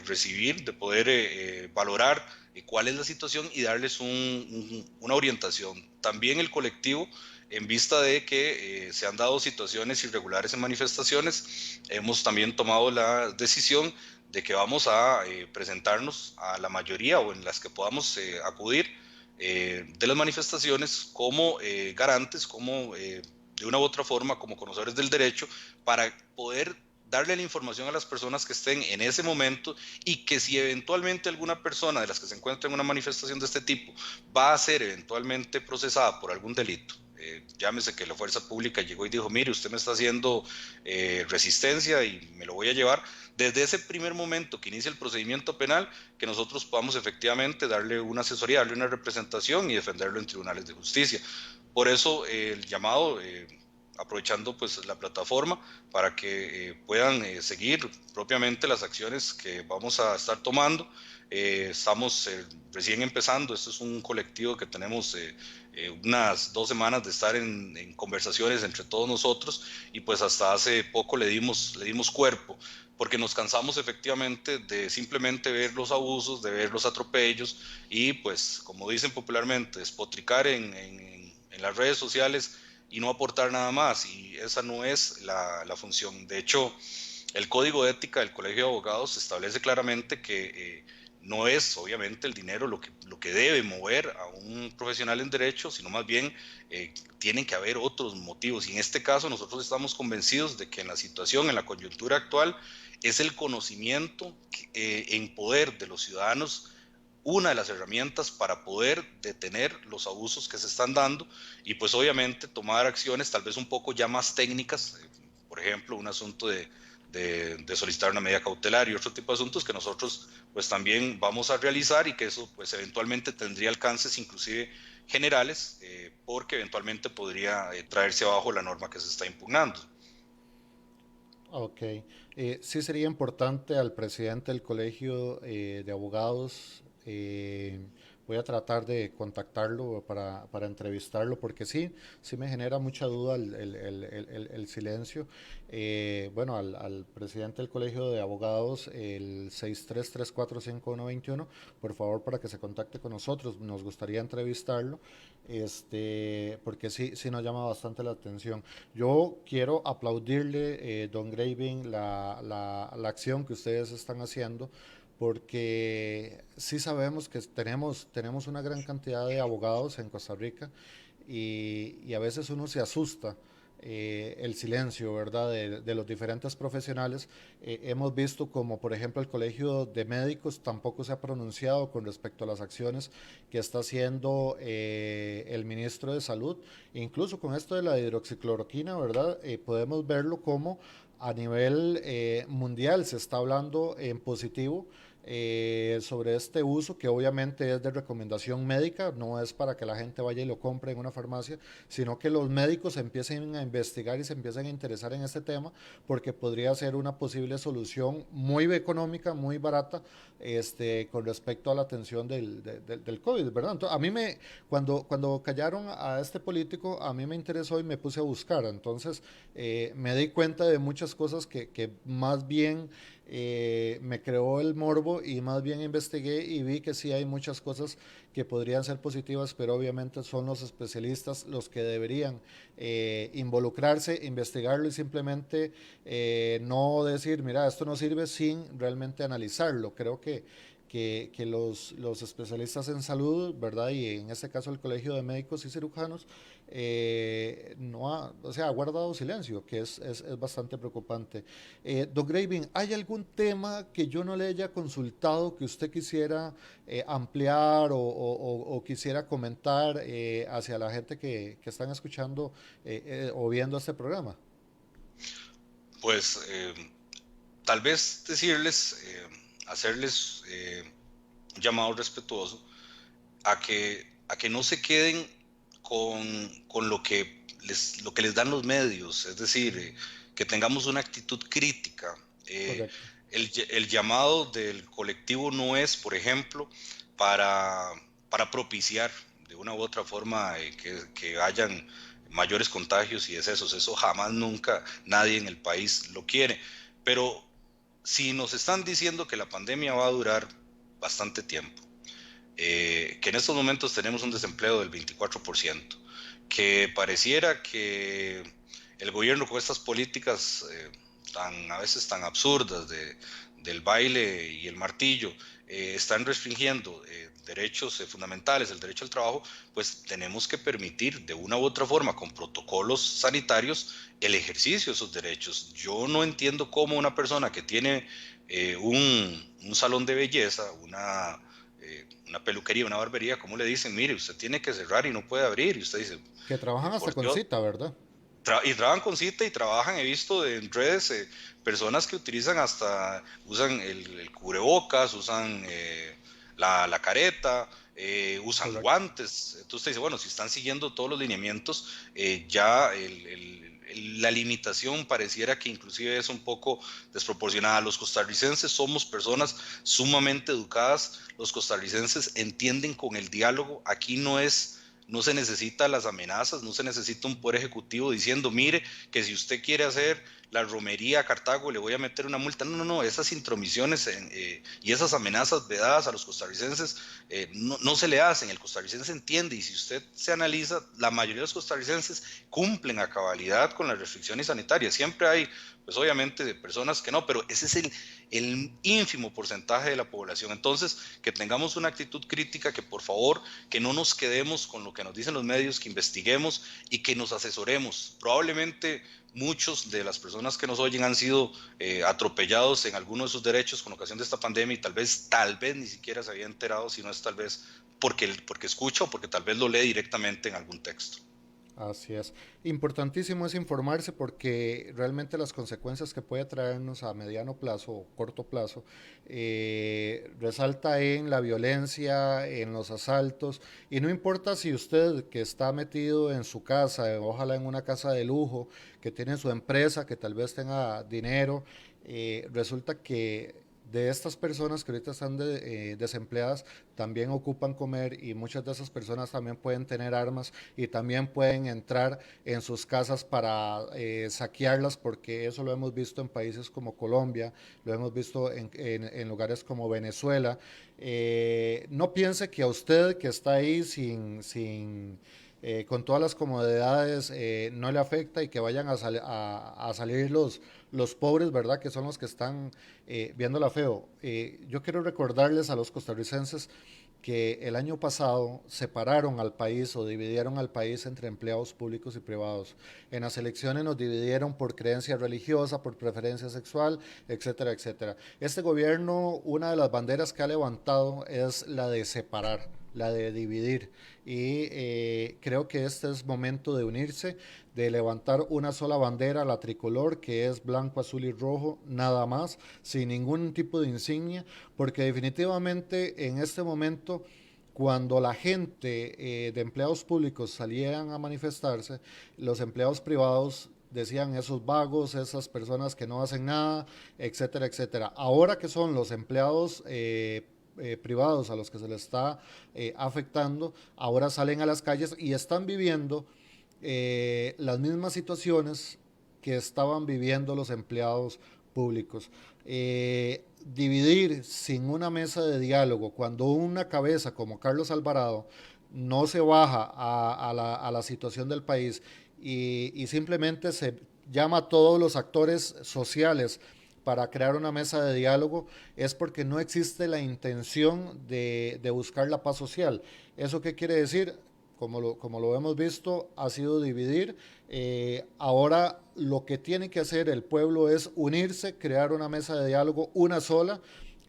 recibir, de poder valorar cuál es la situación y darles una orientación. También el colectivo, en vista de que se han dado situaciones irregulares en manifestaciones, hemos también tomado la decisión de que vamos a presentarnos a la mayoría o en las que podamos acudir de las manifestaciones como garantes, como de una u otra forma, como conocedores del derecho, para poder darle la información a las personas que estén en ese momento y que si eventualmente alguna persona de las que se encuentra en una manifestación de este tipo va a ser eventualmente procesada por algún delito, llámese que la fuerza pública llegó y dijo, mire, usted me está haciendo resistencia y me lo voy a llevar, desde ese primer momento que inicia el procedimiento penal, que nosotros podamos efectivamente darle una asesoría, darle una representación y defenderlo en tribunales de justicia. Por eso el llamado, aprovechando pues la plataforma para que puedan seguir propiamente las acciones que vamos a estar tomando. Estamos recién empezando, esto es un colectivo que tenemos unas 2 semanas de estar en conversaciones entre todos nosotros y pues hasta hace poco le dimos cuerpo porque nos cansamos efectivamente de simplemente ver los abusos, de ver los atropellos y pues como dicen popularmente, despotricar en las redes sociales y no aportar nada más y esa no es la función. De hecho, el código de ética del Colegio de Abogados establece claramente que no es obviamente el dinero lo que debe mover a un profesional en derecho, sino más bien tienen que haber otros motivos. Y en este caso nosotros estamos convencidos de que en la situación, en la coyuntura actual, es el conocimiento en poder de los ciudadanos una de las herramientas para poder detener los abusos que se están dando y pues obviamente tomar acciones tal vez un poco ya más técnicas, por ejemplo, un asunto de solicitar una medida cautelar y otro tipo de asuntos que nosotros pues también vamos a realizar y que eso pues eventualmente tendría alcances inclusive generales porque eventualmente podría traerse abajo la norma que se está impugnando. Ok. Sí sería importante al presidente del colegio de abogados. Voy a tratar de contactarlo para entrevistarlo porque sí, sí me genera mucha duda el silencio. Bueno, al presidente del colegio de abogados, el 63345121, por favor para que se contacte con nosotros. Nos gustaría entrevistarlo, porque sí, sí nos llama bastante la atención. Yo quiero aplaudirle, don Graving, la acción que ustedes están haciendo, porque sí sabemos que tenemos una gran cantidad de abogados en Costa Rica y a veces uno se asusta el silencio, ¿verdad?, de los diferentes profesionales. Hemos visto como, por ejemplo, el Colegio de Médicos tampoco se ha pronunciado con respecto a las acciones que está haciendo el ministro de Salud. Incluso con esto de la hidroxicloroquina, ¿verdad? Podemos verlo como a nivel mundial se está hablando en positivo sobre este uso, que obviamente es de recomendación médica, no es para que la gente vaya y lo compre en una farmacia, sino que los médicos empiecen a investigar y se empiecen a interesar en este tema, porque podría ser una posible solución muy económica, muy barata, con respecto a la atención del COVID, ¿verdad? Entonces, cuando callaron a este político, a mí me interesó y me puse a buscar, entonces me di cuenta de muchas cosas que más bien me creó el morbo y más bien investigué y vi que sí hay muchas cosas que podrían ser positivas, pero obviamente son los especialistas los que deberían involucrarse, investigarlo y simplemente no decir, mira, esto no sirve sin realmente analizarlo. Creo que los especialistas en salud, ¿verdad? Y en este caso el Colegio de Médicos y Cirujanos, no ha, o sea, ha guardado silencio, que es bastante preocupante. Doc Graving, ¿hay algún tema que yo no le haya consultado que usted quisiera ampliar o quisiera comentar hacia la gente que están escuchando o viendo este programa? Pues tal vez decirles, hacerles un llamado respetuoso a que no se queden con lo que les dan los medios, es decir, que tengamos una actitud crítica. Correcto. El llamado del colectivo no es, por ejemplo, para, para propiciar de una u otra forma que hayan mayores contagios y decesos. Eso jamás, nunca, nadie en el país lo quiere. Pero si nos están diciendo que la pandemia va a durar bastante tiempo, que en estos momentos tenemos un desempleo del 24%, que pareciera que el gobierno con estas políticas a veces tan absurdas del baile y el martillo, están restringiendo derechos fundamentales, el derecho al trabajo, pues tenemos que permitir de una u otra forma, con protocolos sanitarios, el ejercicio de esos derechos. Yo no entiendo cómo una persona que tiene un salón de belleza, una peluquería, una barbería, ¿cómo le dicen? Mire, usted tiene que cerrar y no puede abrir. Y usted dice, Que trabajan hasta por con Dios, cita, ¿verdad? y trabajan con cita y trabajan, he visto en redes personas que utilizan hasta, usan el cubrebocas, usan la careta, usan Correcto. guantes. Entonces usted dice, bueno, si están siguiendo todos los lineamientos, ya la limitación pareciera que inclusive es un poco desproporcionada. Los costarricenses somos personas sumamente educadas, los costarricenses entienden con el diálogo, aquí no se necesita las amenazas, no se necesita un poder ejecutivo diciendo, mire, que si usted quiere hacer la romería a Cartago le voy a meter una multa. No, no, no, esas intromisiones y esas amenazas vedadas a los costarricenses no se le hacen. El costarricense entiende y si usted se analiza, la mayoría de los costarricenses cumplen a cabalidad con las restricciones sanitarias. Siempre hay, pues obviamente, de personas que no, pero ese es el ínfimo porcentaje de la población. Entonces, que tengamos una actitud crítica, que por favor, que no nos quedemos con lo que nos dicen los medios, que investiguemos y que nos asesoremos. Probablemente muchos de las personas que nos oyen han sido atropellados en alguno de sus derechos con ocasión de esta pandemia y tal vez ni siquiera se había enterado, si no es tal vez porque escucha o porque tal vez lo lee directamente en algún texto. Así es. Importantísimo es informarse porque realmente las consecuencias que puede traernos a mediano plazo o corto plazo resalta en la violencia, en los asaltos, y no importa si usted que está metido en su casa, ojalá en una casa de lujo, que tiene su empresa, que tal vez tenga dinero, resulta que de estas personas que ahorita están desempleadas también ocupan comer y muchas de esas personas también pueden tener armas y también pueden entrar en sus casas para saquearlas porque eso lo hemos visto en países como Colombia, lo hemos visto en lugares como Venezuela. No piense que a usted que está ahí con todas las comodidades no le afecta y que vayan a salir los pobres, ¿verdad? Que son los que están viéndola feo. Yo quiero recordarles a los costarricenses que el año pasado separaron al país o dividieron al país entre empleados públicos y privados. En las elecciones nos dividieron por creencia religiosa, por preferencia sexual, etcétera, etcétera. Este gobierno, una de las banderas que ha levantado es la de separar. la de dividir. Y creo que este es momento de unirse, de levantar una sola bandera, la tricolor, que es blanco, azul y rojo, nada más, sin ningún tipo de insignia, porque definitivamente en este momento cuando la gente de empleados públicos salían a manifestarse, los empleados privados decían esos vagos, esas personas que no hacen nada, etcétera, etcétera. Ahora que son los empleados privados a los que se les está afectando, ahora salen a las calles y están viviendo las mismas situaciones que estaban viviendo los empleados públicos. Dividir sin una mesa de diálogo, cuando una cabeza como Carlos Alvarado no se baja a la situación del país y simplemente se llama a todos los actores sociales para crear una mesa de diálogo, es porque no existe la intención de buscar la paz social. ¿Eso qué quiere decir? Como lo hemos visto, ha sido dividir. Ahora lo que tiene que hacer el pueblo es unirse, crear una mesa de diálogo, una sola,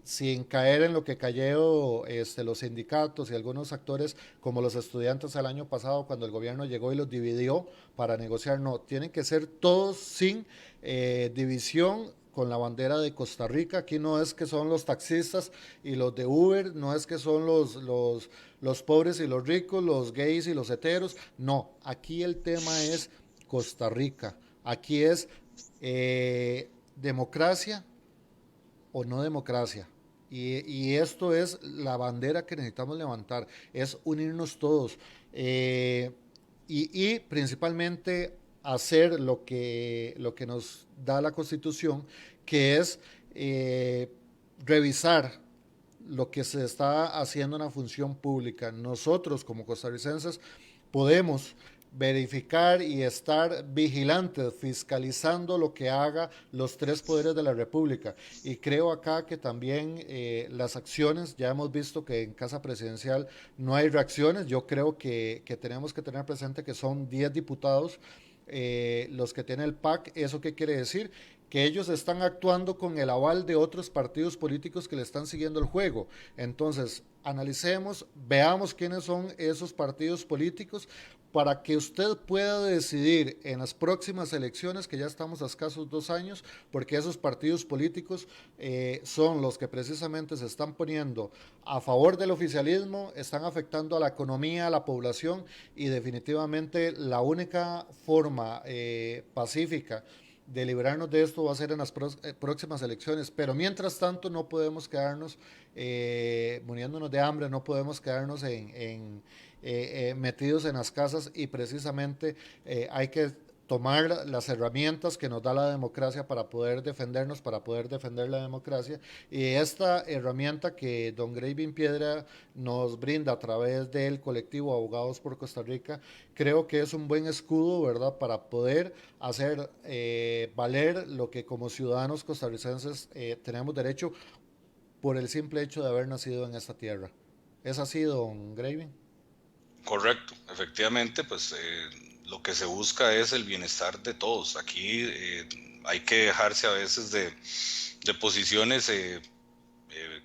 sin caer en lo que cayeron los sindicatos y algunos actores como los estudiantes el año pasado cuando el gobierno llegó y los dividió para negociar. No, tienen que ser todos sin división, con la bandera de Costa Rica. Aquí no es que son los taxistas y los de Uber, no es que son los pobres y los ricos, los gays y los heteros. No, aquí el tema es Costa Rica. Aquí es democracia o no democracia. Y esto es la bandera que necesitamos levantar, es unirnos todos y principalmente hacer lo que nos da la Constitución, que es revisar lo que se está haciendo en la función pública. Nosotros como costarricenses podemos verificar y estar vigilantes, fiscalizando lo que haga los tres poderes de la República. Y creo acá que también las acciones, ya hemos visto que en Casa Presidencial no hay reacciones, yo creo que tenemos que tener presente que son 10 diputados los que tiene el PAC. ¿Eso qué quiere decir? Que ellos están actuando con el aval de otros partidos políticos que le están siguiendo el juego. Entonces, analicemos, veamos quiénes son esos partidos políticos para que usted pueda decidir en las próximas elecciones, que ya estamos a escasos 2 años, porque esos partidos políticos son los que precisamente se están poniendo a favor del oficialismo, están afectando a la economía, a la población, y definitivamente la única forma pacífica de liberarnos de esto va a ser en las próximas elecciones, pero mientras tanto no podemos quedarnos muriéndonos de hambre, no podemos quedarnos metidos en las casas, y precisamente hay que tomar las herramientas que nos da la democracia para poder defendernos, para poder defender la democracia. Y esta herramienta que don Gravin Piedra nos brinda a través del colectivo Abogados por Costa Rica, creo que es un buen escudo, ¿verdad?, para poder hacer valer lo que como ciudadanos costarricenses tenemos derecho por el simple hecho de haber nacido en esta tierra. ¿Es así, don Gravin? Correcto, efectivamente, pues lo que se busca es el bienestar de todos. Aquí hay que dejarse a veces de posiciones,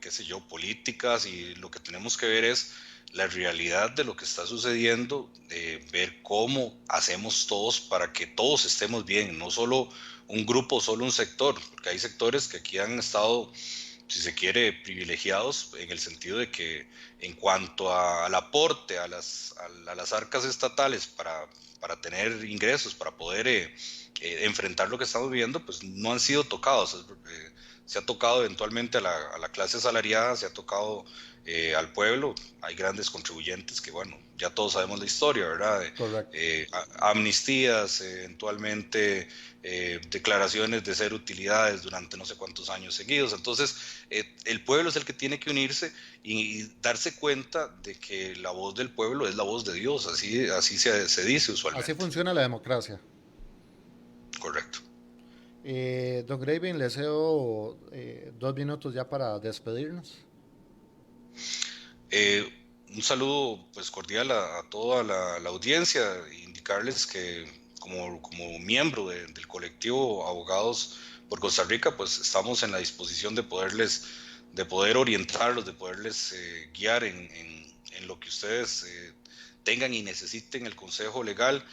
qué sé yo, políticas, y lo que tenemos que ver es la realidad de lo que está sucediendo, ver cómo hacemos todos para que todos estemos bien, no solo un grupo, solo un sector, porque hay sectores que aquí han estado, si se quiere, privilegiados en el sentido de que en cuanto al aporte a las arcas estatales para tener ingresos, para poder enfrentar lo que estamos viviendo, pues no han sido tocados. Se ha tocado eventualmente a la clase asalariada, se ha tocado al pueblo. Hay grandes contribuyentes que, bueno, ya todos sabemos la historia, ¿verdad? Correcto. Amnistías, eventualmente declaraciones de ser utilidades durante no sé cuántos años seguidos. Entonces, el pueblo es el que tiene que unirse y darse cuenta de que la voz del pueblo es la voz de Dios, así se dice Así usualmente. funciona la democracia. Correcto. Don Gravin, le cedo 2 minutos ya para despedirnos. Un saludo pues cordial a toda la audiencia, indicarles que como miembro del colectivo Abogados por Costa Rica, pues estamos en la disposición de poder orientarlos, de poderles guiar en lo que ustedes tengan y necesiten el consejo legal.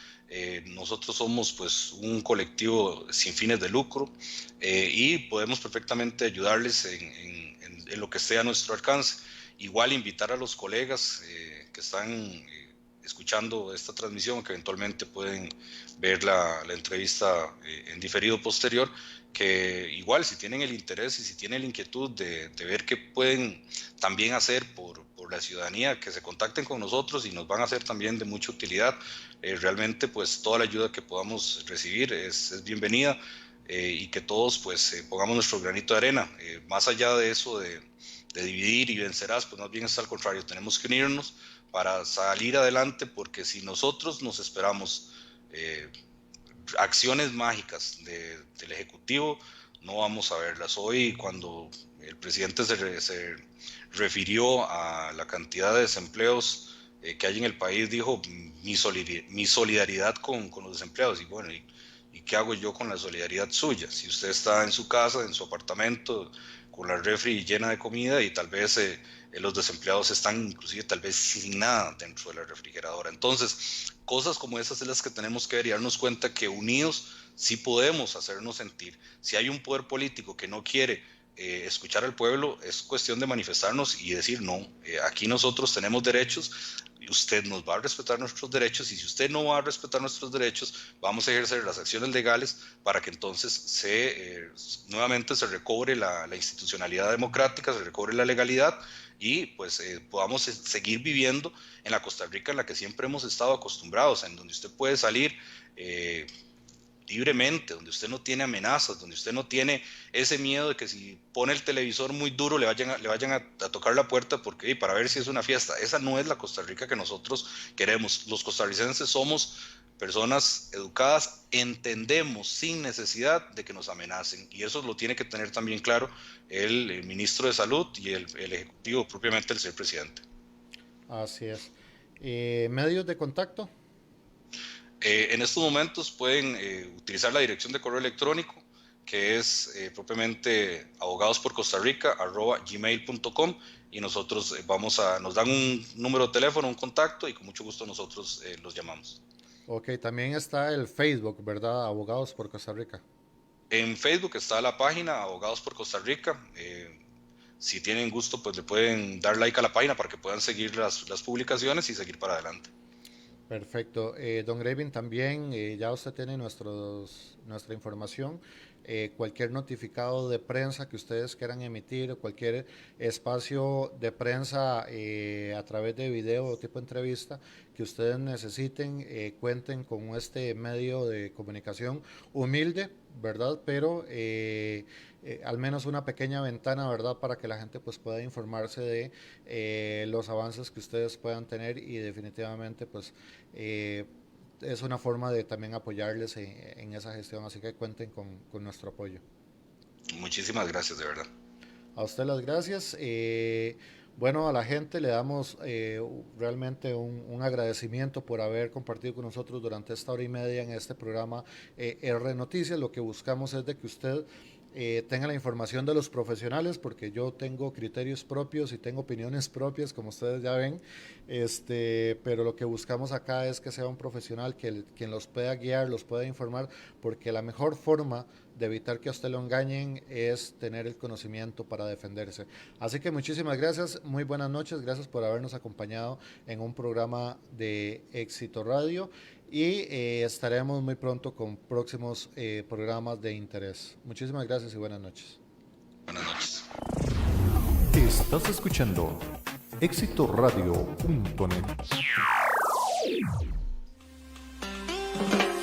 Nosotros somos pues un colectivo sin fines de lucro y podemos perfectamente ayudarles en lo que esté a nuestro alcance. Igual invitar a los colegas que están escuchando esta transmisión, que eventualmente pueden ver la entrevista en diferido posterior, que igual si tienen el interés y si tienen la inquietud de ver qué pueden también hacer por la ciudadanía, que se contacten con nosotros y nos van a ser también de mucha utilidad. Realmente pues toda la ayuda que podamos recibir es bienvenida y que todos pues pongamos nuestro granito de arena. Más allá de eso de dividir y vencerás, pues más bien es al contrario, tenemos que unirnos para salir adelante, porque si nosotros nos esperamos acciones mágicas del Ejecutivo, no vamos a verlas. Hoy, cuando el presidente se refirió a la cantidad de desempleos que hay en el país, dijo mi solidaridad con los desempleados. Y bueno, ¿y qué hago yo con la solidaridad suya? Si usted está en su casa, en su apartamento, con la refri llena de comida y tal vez los desempleados están inclusive tal vez sin nada dentro de la refrigeradora. Entonces, cosas como esas es las que tenemos que ver y darnos cuenta que unidos sí podemos hacernos sentir. Si hay un poder político que no quiere escuchar al pueblo, es cuestión de manifestarnos y decir no, aquí nosotros tenemos derechos, usted nos va a respetar nuestros derechos, y si usted no va a respetar nuestros derechos, vamos a ejercer las acciones legales para que entonces nuevamente se recobre la institucionalidad democrática, se recobre la legalidad y pues podamos seguir viviendo en la Costa Rica en la que siempre hemos estado acostumbrados, en donde usted puede salir libremente, donde usted no tiene amenazas, donde usted no tiene ese miedo de que si pone el televisor muy duro le vayan a tocar la puerta porque para ver si es una fiesta. Esa no es la Costa Rica que nosotros queremos. Los costarricenses somos personas educadas, entendemos sin necesidad de que nos amenacen, y eso lo tiene que tener también claro el ministro de Salud y el Ejecutivo, propiamente el señor presidente. Así es. ¿Medios de contacto? En estos momentos pueden utilizar la dirección de correo electrónico, que es propiamente abogadosporcostarrica@gmail.com, y nosotros nos dan un número de teléfono, un contacto, y con mucho gusto nosotros los llamamos. Ok, también está el Facebook, ¿verdad? Abogados por Costa Rica. En Facebook está la página Abogados por Costa Rica. Si tienen gusto, pues le pueden dar like a la página para que puedan seguir las publicaciones y seguir para adelante. Perfecto. Don Gravin, también ya usted tiene nuestra información. Cualquier notificado de prensa que ustedes quieran emitir, cualquier espacio de prensa a través de video o tipo entrevista que ustedes necesiten, cuenten con este medio de comunicación humilde, ¿verdad? Pero al menos una pequeña ventana, ¿verdad? Para que la gente pues pueda informarse de los avances que ustedes puedan tener, y definitivamente pues es una forma de también apoyarles en esa gestión, así que cuenten con nuestro apoyo. Muchísimas gracias, de verdad. A usted las gracias. Bueno, a la gente le damos realmente un agradecimiento por haber compartido con nosotros durante esta hora y media en este programa R Noticias. Lo que buscamos es de que usted tenga la información de los profesionales, porque yo tengo criterios propios y tengo opiniones propias, como ustedes ya ven, pero lo que buscamos acá es que sea un profesional quien los pueda guiar, los pueda informar, porque la mejor forma de evitar que a usted lo engañen es tener el conocimiento para defenderse. Así que muchísimas gracias, muy buenas noches, gracias por habernos acompañado en un programa de Éxito Radio, y estaremos muy pronto con próximos programas de interés. Muchísimas gracias y buenas noches. Buenas noches. Estás escuchando éxitoradio.net.